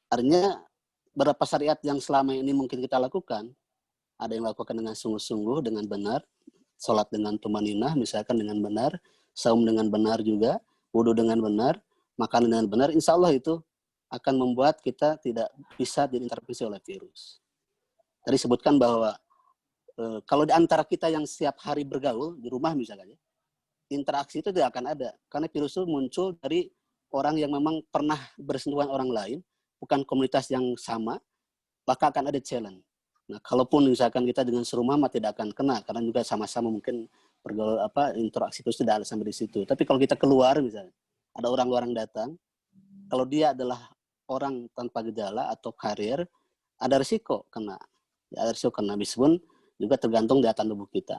Artinya beberapa syariat yang selama ini mungkin kita lakukan, ada yang lakukan dengan sungguh-sungguh, dengan benar, sholat dengan tumaninah misalkan dengan benar, saum dengan benar juga, wudu dengan benar, makan dengan benar, insya Allah itu akan membuat kita tidak bisa diintervensi oleh virus. Tadi sebutkan bahwa kalau di antara kita yang setiap hari bergaul di rumah misalkan, interaksi itu tidak akan ada, karena virus itu muncul dari orang yang memang pernah bersentuhan orang lain, bukan komunitas yang sama, maka akan ada challenge. Nah, kalaupun misalkan kita dengan serumah tidak akan kena, karena juga sama-sama mungkin bergaul interaksi itu tidak ada sampai di situ. Tapi kalau kita keluar misalnya, ada orang luar yang datang, kalau dia adalah orang tanpa gejala atau karier, ada risiko kena. Ada risiko kena, meskipun juga tergantung daya tahan tubuh kita.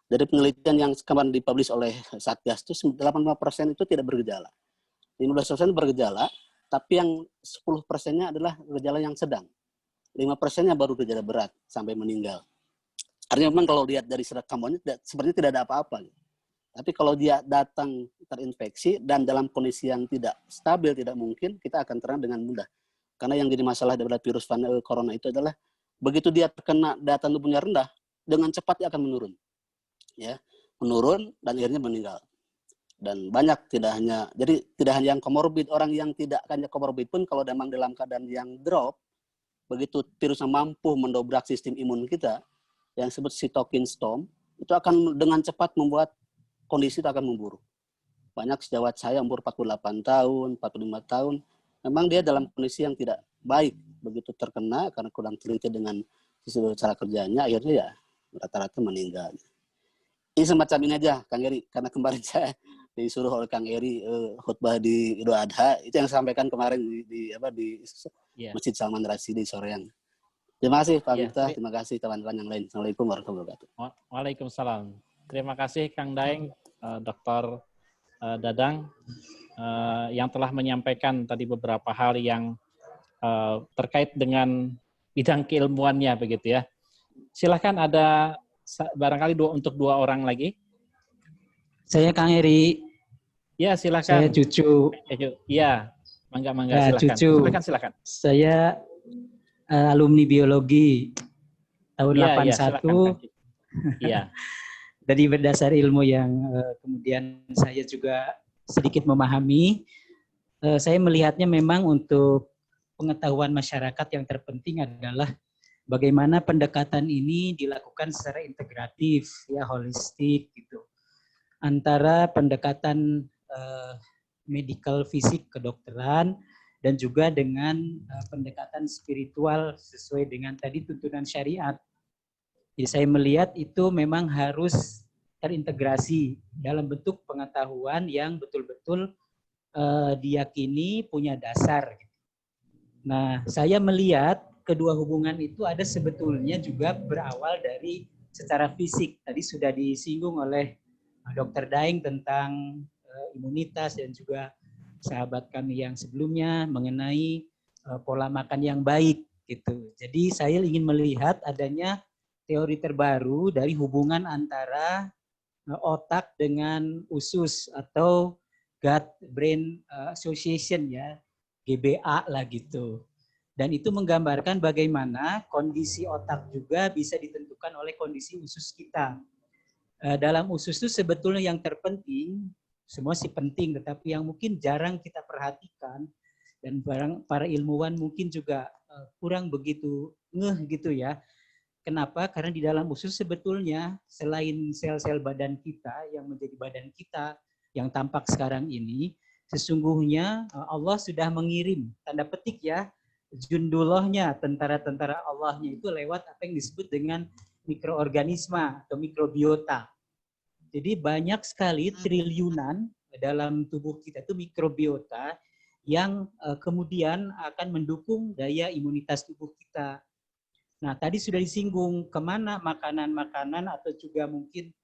Dari penelitian yang kemarin dipublish oleh Satgas itu 85% itu tidak bergejala. 15% bergejala, tapi yang 10%-nya adalah gejala yang sedang. 5%-nya baru gejala berat sampai meninggal. Artinya memang kalau lihat dari rekamannya sepertinya tidak ada apa-apa. Tapi kalau dia datang terinfeksi dan dalam kondisi yang tidak stabil, tidak mungkin, kita akan terang dengan mudah. Karena yang jadi masalah dari virus corona itu adalah begitu dia terkena daya tahan tubuhnya rendah, dengan cepat dia akan menurun. Ya, menurun dan akhirnya meninggal. Dan banyak tidak hanya yang komorbid, orang yang tidak hanya komorbid pun kalau memang dalam keadaan yang drop, begitu virusnya mampu mendobrak sistem imun kita, yang disebut cytokine storm, itu akan dengan cepat membuat kondisi itu akan memburuk. Banyak sejawat saya umur 48 tahun, 45 tahun, memang dia dalam kondisi yang tidak baik, begitu terkena karena kurang teliti dengan cara kerjanya, akhirnya ya rata-rata meninggal. Ini semacam ini aja, Kang Eri, karena kemarin saya disuruh oleh Kang Eri khutbah di Idul Adha, itu yang saya sampaikan kemarin di Masjid Salman Rasidi sorean. Terima kasih Pak Miftah, terima kasih teman-teman yang lain. Assalamualaikum warahmatullahi wabarakatuh. Waalaikumsalam. Terima kasih Kang Daeng, Dr. Dadang, yang telah menyampaikan tadi beberapa hal yang terkait dengan bidang keilmuannya begitu ya. Silakan ada barangkali untuk dua orang lagi. Saya Kang Eri. Ya, silakan. Saya Cucu. Iya, mangga ya, silakan. Silakan. Saya alumni biologi tahun 81. Iya. Dari berdasar ilmu yang kemudian saya juga sedikit memahami, saya melihatnya memang untuk pengetahuan masyarakat yang terpenting adalah bagaimana pendekatan ini dilakukan secara integratif, ya holistik gitu, antara pendekatan medical fisik kedokteran dan juga dengan pendekatan spiritual sesuai dengan tadi tuntunan syariat. Jadi saya melihat itu memang harus terintegrasi dalam bentuk pengetahuan yang betul-betul diyakini punya dasar. Nah, saya melihat kedua hubungan itu ada sebetulnya juga berawal dari secara fisik. Tadi sudah disinggung oleh Dr. Daeng tentang imunitas dan juga sahabat kami yang sebelumnya mengenai pola makan yang baik gitu. Jadi saya ingin melihat adanya teori terbaru dari hubungan antara otak dengan usus atau gut brain association ya, GBA lah gitu. Dan itu menggambarkan bagaimana kondisi otak juga bisa ditentukan oleh kondisi usus kita. Dalam usus itu sebetulnya yang terpenting, semua sih penting, tetapi yang mungkin jarang kita perhatikan dan para ilmuwan mungkin juga kurang begitu ngeh gitu ya. Kenapa? Karena di dalam usus sebetulnya selain sel-sel badan kita yang menjadi badan kita yang tampak sekarang ini, sesungguhnya Allah sudah mengirim, tanda petik ya, jundullahnya, tentara-tentara Allahnya itu lewat apa yang disebut dengan mikroorganisma atau mikrobiota. Jadi banyak sekali triliunan dalam tubuh kita itu mikrobiota yang kemudian akan mendukung daya imunitas tubuh kita. Nah, tadi sudah disinggung kemana makanan-makanan atau juga mungkin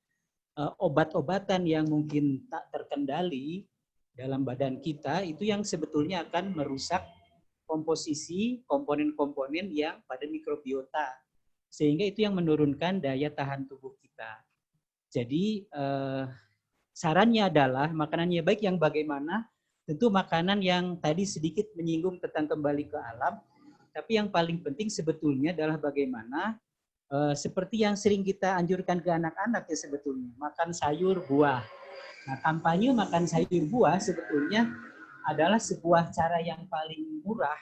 obat-obatan yang mungkin tak terkendali dalam badan kita itu yang sebetulnya akan merusak komposisi komponen-komponen yang pada mikrobiota. Sehingga itu yang menurunkan daya tahan tubuh kita. Jadi sarannya adalah makanannya baik yang bagaimana? Tentu makanan yang tadi sedikit menyinggung tentang kembali ke alam. Tapi yang paling penting sebetulnya adalah bagaimana seperti yang sering kita anjurkan ke anak-anak ya sebetulnya. Makan sayur, buah. Nah, kampanye makan sayur, buah sebetulnya adalah sebuah cara yang paling mudah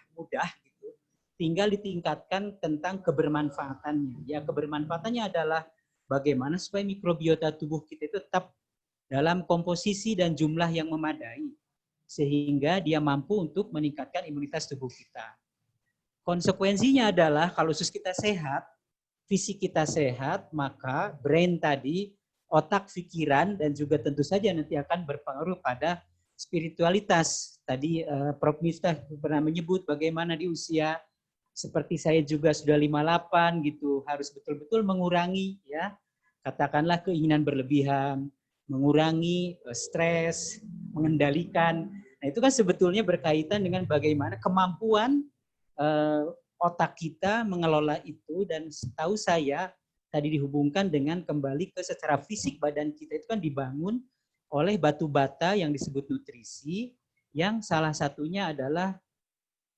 gitu. Tinggal ditingkatkan tentang kebermanfaatannya. Ya, kebermanfaatannya adalah bagaimana supaya mikrobiota tubuh kita itu tetap dalam komposisi dan jumlah yang memadai sehingga dia mampu untuk meningkatkan imunitas tubuh kita. Konsekuensinya adalah kalau usus kita sehat, fisik kita sehat, maka brain tadi, otak, pikiran dan juga tentu saja nanti akan berpengaruh pada spiritualitas. Tadi Prof. Miftah pernah menyebut bagaimana di usia seperti saya juga sudah 58 gitu, harus betul-betul mengurangi ya, katakanlah keinginan berlebihan, mengurangi stres, mengendalikan. Nah, itu kan sebetulnya berkaitan dengan bagaimana kemampuan otak kita mengelola itu, dan setahu saya tadi dihubungkan dengan kembali ke secara fisik badan kita itu kan dibangun oleh batu bata yang disebut nutrisi, yang salah satunya adalah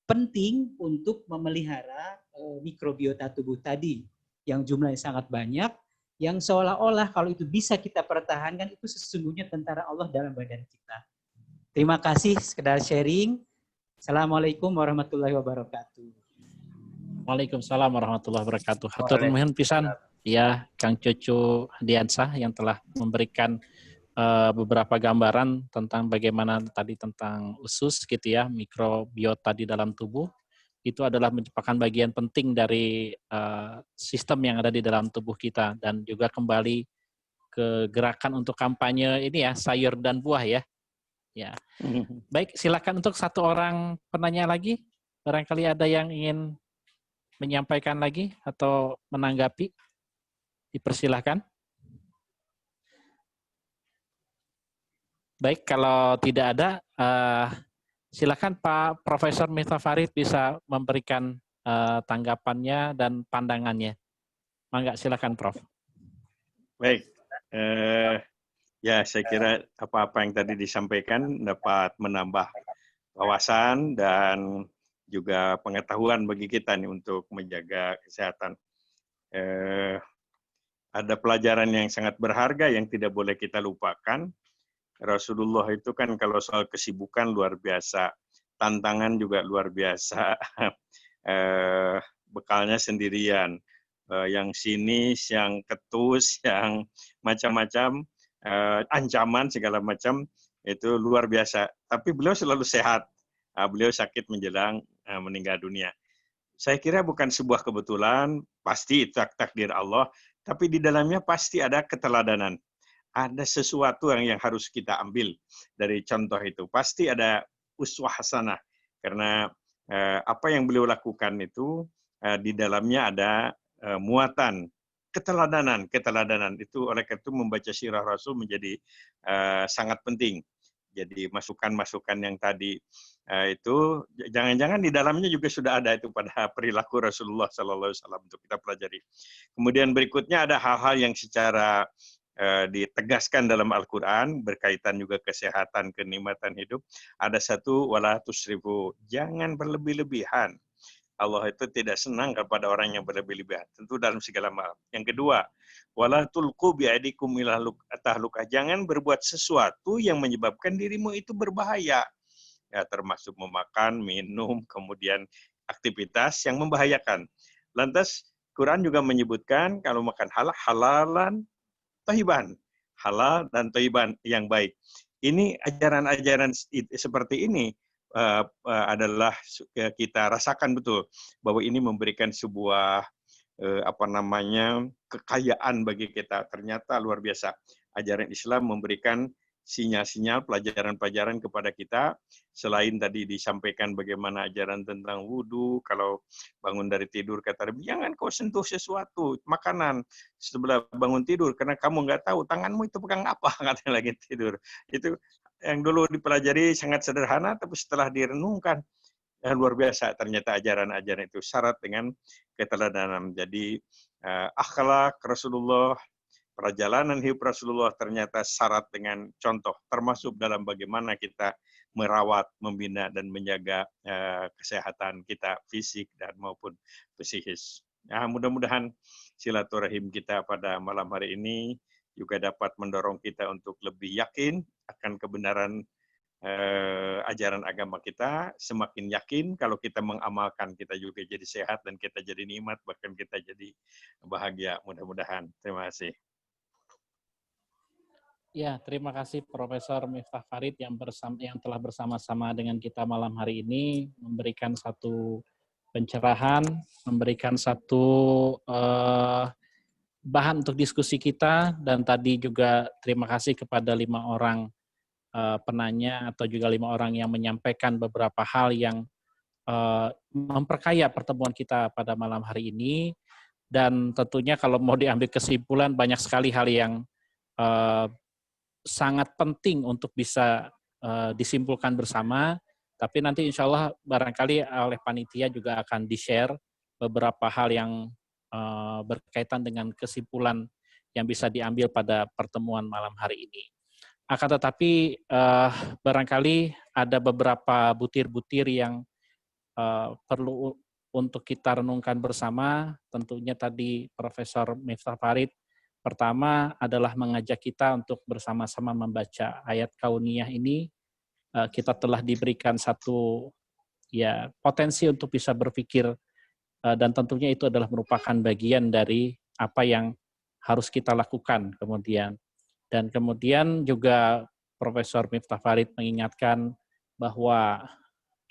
penting untuk memelihara mikrobiota tubuh tadi yang jumlahnya sangat banyak, yang seolah-olah kalau itu bisa kita pertahankan itu sesungguhnya tentara Allah dalam badan kita. Terima kasih, sekedar sharing. Assalamualaikum warahmatullahi wabarakatuh. Waalaikumsalam warahmatullahi wabarakatuh. Hatur nuhun pisan ya Kang Cucu Diansah yang telah memberikan beberapa gambaran tentang bagaimana tadi tentang usus gitu ya, mikrobiota di dalam tubuh. Itu adalah merupakan bagian penting dari sistem yang ada di dalam tubuh kita, dan juga kembali ke gerakan untuk kampanye ini ya, sayur dan buah ya. Ya. Baik, silakan untuk satu orang penanya lagi. Barangkali ada yang ingin menyampaikan lagi atau menanggapi. Dipersilahkan. Baik, kalau tidak ada, silakan Pak Profesor Miftah Farid bisa memberikan tanggapannya dan pandangannya. Mangga, silakan Prof. Baik, ya saya kira apa-apa yang tadi disampaikan dapat menambah wawasan dan juga pengetahuan bagi kita nih untuk menjaga kesehatan. Ada pelajaran yang sangat berharga yang tidak boleh kita lupakan. Rasulullah itu kan kalau soal kesibukan luar biasa, tantangan juga luar biasa, bekalnya sendirian, yang sinis, yang ketus, yang macam-macam, ancaman segala macam, itu luar biasa. Tapi beliau selalu sehat, beliau sakit menjelang meninggal dunia. Saya kira bukan sebuah kebetulan, pasti takdir Allah, tapi di dalamnya pasti ada keteladanan. ada sesuatu yang harus kita ambil dari contoh itu. Pasti ada uswah hasanah, karena apa yang beliau lakukan itu di dalamnya ada muatan keteladanan itu. Oleh karena itu membaca sirah Rasul menjadi sangat penting. Jadi masukan-masukan yang tadi itu jangan-jangan di dalamnya juga sudah ada itu pada perilaku Rasulullah SAW untuk kita pelajari. Kemudian berikutnya ada hal-hal yang secara ditegaskan dalam Al-Quran berkaitan juga kesehatan, kenikmatan hidup. Ada satu, wala tusrifu, jangan berlebih-lebihan. Allah itu tidak senang kepada orang yang berlebih-lebihan, tentu dalam segala hal. Yang kedua, wala tulqu bi'aidikum ila tahlukah, jangan berbuat sesuatu yang menyebabkan dirimu itu berbahaya. Ya, termasuk memakan, minum, kemudian aktivitas yang membahayakan. Lantas Quran juga menyebutkan kalau makan halalan thayyiban, halal dan thayyiban yang baik. Ini ajaran-ajaran seperti ini adalah kita rasakan betul bahwa ini memberikan sebuah kekayaan bagi kita. Ternyata luar biasa. Ajaran Islam memberikan sinyal-sinyal, pelajaran-pelajaran kepada kita. Selain tadi disampaikan bagaimana ajaran tentang wudhu, kalau bangun dari tidur kata Nabi, jangan kau sentuh sesuatu, makanan sebelah bangun tidur, karena kamu nggak tahu tanganmu itu pegang apa katanya lagi tidur. Itu yang dulu dipelajari sangat sederhana, tapi setelah direnungkan luar biasa. Ternyata ajaran-ajaran itu syarat dengan keteladanan. Jadi akhlak Rasulullah, perjalanan hidup Rasulullah ternyata syarat dengan contoh, termasuk dalam bagaimana kita merawat, membina, dan menjaga kesehatan kita fisik dan maupun psikis. Nah, mudah-mudahan silaturahim kita pada malam hari ini juga dapat mendorong kita untuk lebih yakin akan kebenaran ajaran agama kita. Semakin yakin kalau kita mengamalkan, kita juga jadi sehat dan kita jadi nikmat, bahkan kita jadi bahagia, mudah-mudahan. Terima kasih. Ya, terima kasih Profesor Miftah Farid yang telah bersama-sama dengan kita malam hari ini, memberikan satu pencerahan, memberikan satu bahan untuk diskusi kita, dan tadi juga terima kasih kepada 5 orang penanya atau juga 5 orang yang menyampaikan beberapa hal yang memperkaya pertemuan kita pada malam hari ini. Dan tentunya kalau mau diambil kesimpulan, banyak sekali hal yang sangat penting untuk bisa disimpulkan bersama, tapi nanti insya Allah barangkali oleh panitia juga akan di-share beberapa hal yang berkaitan dengan kesimpulan yang bisa diambil pada pertemuan malam hari ini. Akan tetapi barangkali ada beberapa butir-butir yang perlu untuk kita renungkan bersama. Tentunya tadi Profesor Miftah Farid pertama adalah mengajak kita untuk bersama-sama membaca ayat kauniyah ini. Kita telah diberikan satu potensi untuk bisa berpikir, dan tentunya itu adalah merupakan bagian dari apa yang harus kita lakukan kemudian. Dan kemudian juga Profesor Miftah Farid mengingatkan bahwa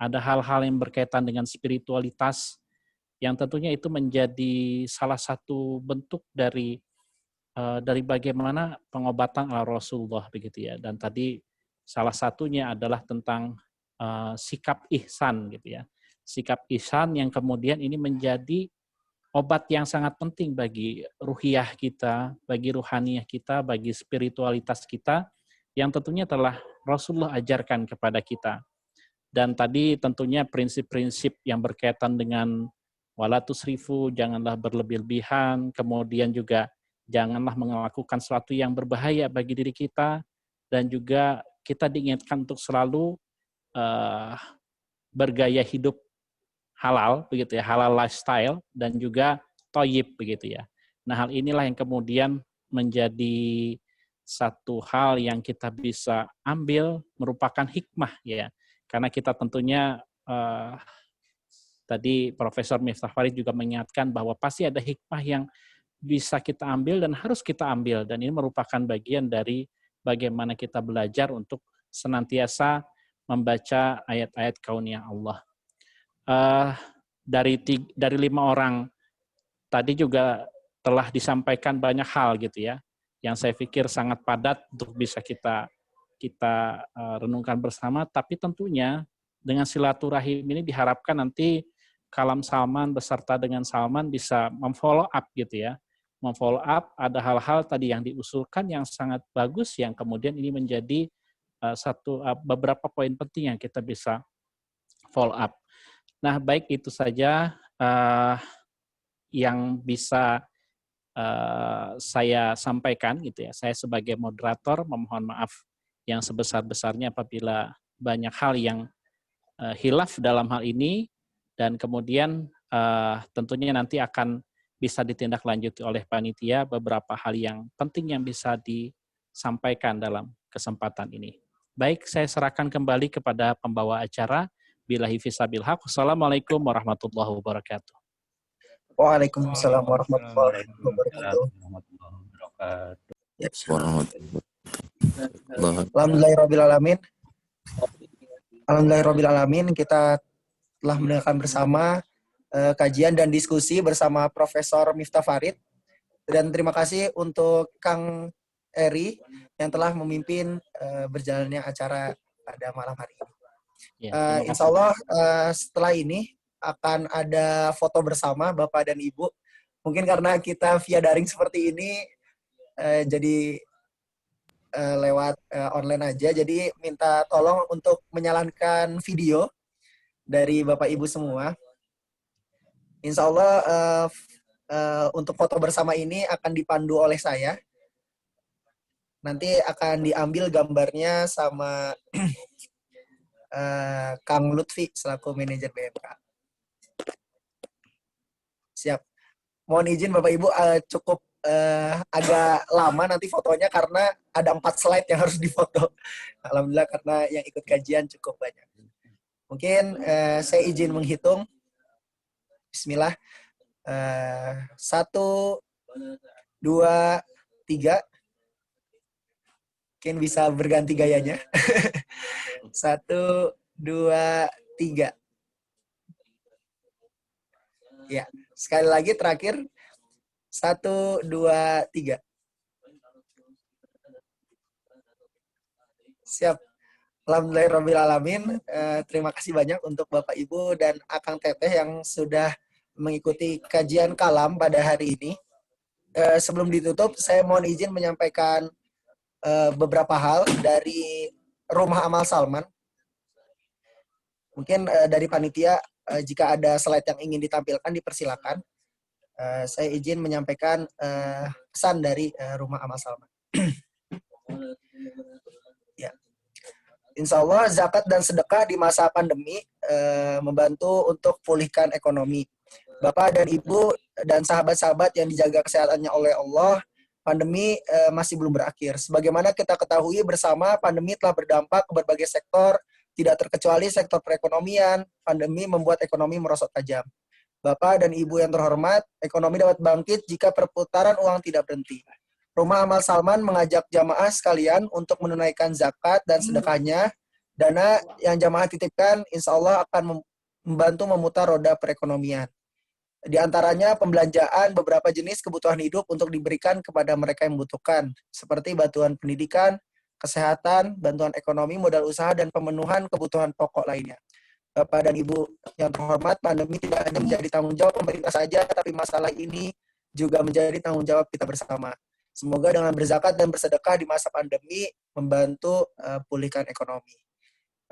ada hal-hal yang berkaitan dengan spiritualitas yang tentunya itu menjadi salah satu bentuk dari bagaimana pengobatan ala Rasulullah begitu ya. Dan tadi salah satunya adalah tentang sikap ihsan gitu ya. Sikap ihsan yang kemudian ini menjadi obat yang sangat penting bagi ruhiyah kita, bagi ruhaniyah kita, bagi spiritualitas kita yang tentunya telah Rasulullah ajarkan kepada kita. Dan tadi tentunya prinsip-prinsip yang berkaitan dengan wala tusrifu, janganlah berlebih-lebihan, kemudian juga janganlah melakukan sesuatu yang berbahaya bagi diri kita, dan juga kita diingatkan untuk selalu bergaya hidup halal, begitu ya, halal lifestyle, dan juga thayyib, begitu ya. Nah, hal inilah yang kemudian menjadi satu hal yang kita bisa ambil merupakan hikmah ya, karena kita tentunya tadi Profesor Miftah Farid juga mengingatkan bahwa pasti ada hikmah yang bisa kita ambil dan harus kita ambil, dan ini merupakan bagian dari bagaimana kita belajar untuk senantiasa membaca ayat-ayat kauniyah Allah. Dari 5 orang tadi juga telah disampaikan banyak hal gitu ya. yang saya pikir sangat padat untuk bisa kita renungkan bersama, tapi tentunya dengan silaturahim ini diharapkan nanti Kalam Salman beserta dengan Salman bisa memfollow up gitu ya. Memfollow up ada hal-hal tadi yang diusulkan yang sangat bagus yang kemudian ini menjadi beberapa poin penting yang kita bisa follow up. Nah, baik itu saja yang bisa saya sampaikan gitu ya. Saya sebagai moderator memohon maaf yang sebesar-besarnya apabila banyak hal yang hilaf dalam hal ini, dan kemudian tentunya nanti akan bisa ditindaklanjuti oleh panitia beberapa hal yang penting yang bisa disampaikan dalam kesempatan ini. Baik, saya serahkan kembali kepada pembawa acara. Billahi fisabil haq. Wassalamualaikum warahmatullahi wabarakatuh. Waalaikumsalam warahmatullahi wabarakatuh. Alhamdulillahirrahmanirrahim. Alhamdulillahirrahmanirrahim. Kita telah mendengarkan bersama kajian dan diskusi bersama Profesor Miftah Farid. Dan terima kasih untuk Kang Eri yang telah memimpin berjalannya acara pada malam hari ini. Insya Allah setelah ini akan ada foto bersama Bapak dan Ibu. Mungkin karena kita via daring seperti ini, jadi lewat online aja. Jadi minta tolong untuk menyalankan video dari Bapak Ibu semua. Insya Allah untuk foto bersama ini akan dipandu oleh saya. Nanti akan diambil gambarnya sama Kang Lutfi selaku manajer BMK. Siap. Mohon izin Bapak Ibu cukup agak lama nanti fotonya karena ada 4 slide yang harus difoto. Alhamdulillah karena yang ikut kajian cukup banyak. Mungkin saya izin menghitung. Bismillah. 1, 2, 3. Mungkin bisa berganti gayanya. 1, 2, 3. Ya, sekali lagi terakhir. 1, 2, 3. Siap. Alhamdulillahirrahmanirrahim. Terima kasih banyak untuk Bapak Ibu dan Akang Teteh yang sudah mengikuti kajian kalam pada hari ini. Sebelum ditutup, saya mohon izin menyampaikan beberapa hal dari Rumah Amal Salman. Mungkin dari panitia, jika ada slide yang ingin ditampilkan, dipersilakan. Saya izin menyampaikan pesan dari Rumah Amal Salman. Ya. Insya Allah zakat dan sedekah di masa pandemi membantu untuk pulihkan ekonomi. Bapak dan Ibu dan sahabat-sahabat yang dijaga kesehatannya oleh Allah, pandemi masih belum berakhir. Sebagaimana kita ketahui bersama, pandemi telah berdampak ke berbagai sektor, tidak terkecuali sektor perekonomian. Pandemi membuat ekonomi merosot tajam. Bapak dan Ibu yang terhormat, ekonomi dapat bangkit jika perputaran uang tidak berhenti. Rumah Amal Salman mengajak jamaah sekalian untuk menunaikan zakat dan sedekahnya. Dana yang jamaah titipkan insya Allah akan membantu memutar roda perekonomian. Di antaranya pembelanjaan beberapa jenis kebutuhan hidup untuk diberikan kepada mereka yang membutuhkan, seperti bantuan pendidikan, kesehatan, bantuan ekonomi, modal usaha, dan pemenuhan kebutuhan pokok lainnya. Bapak dan Ibu yang terhormat, pandemi tidak hanya menjadi tanggung jawab pemerintah saja, tapi masalah ini juga menjadi tanggung jawab kita bersama. Semoga dengan berzakat dan bersedekah di masa pandemi membantu pulihkan ekonomi.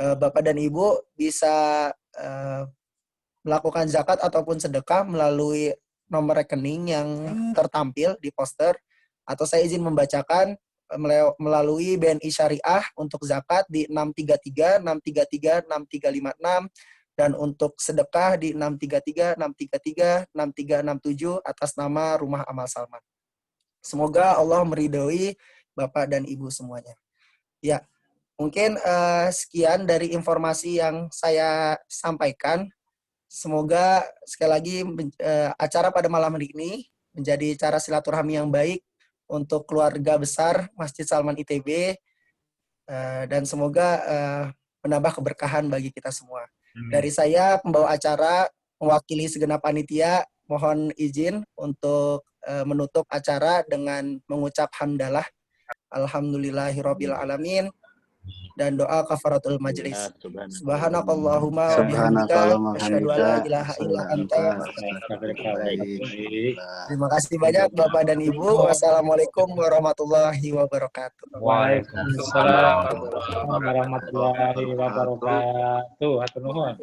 Bapak dan Ibu bisa melakukan zakat ataupun sedekah melalui nomor rekening yang tertampil di poster, atau saya izin membacakan melalui BNI Syariah untuk zakat di 633 633 6356 dan untuk sedekah di 633 633 6367 atas nama Rumah Amal Salman. Semoga Allah meridhoi Bapak dan Ibu semuanya. Ya, mungkin sekian dari informasi yang saya sampaikan. Semoga sekali lagi acara pada malam hari ini menjadi cara silaturahmi yang baik untuk keluarga besar Masjid Salman ITB, dan semoga menambah keberkahan bagi kita semua. Dari saya, pembawa acara, mewakili segenap panitia, mohon izin untuk menutup acara dengan mengucap hamdalah alhamdulillahirabbil alamin dan doa kafaratul majlis. Subhanakallahumma wa bihamdika asyhadu an la ilaha illa anta. Terima kasih banyak Bapak dan Ibu. Wassalamualaikum warahmatullahi wabarakatuh. Waalaikumsalam warahmatullahi wabarakatuh. Hatur nuhun.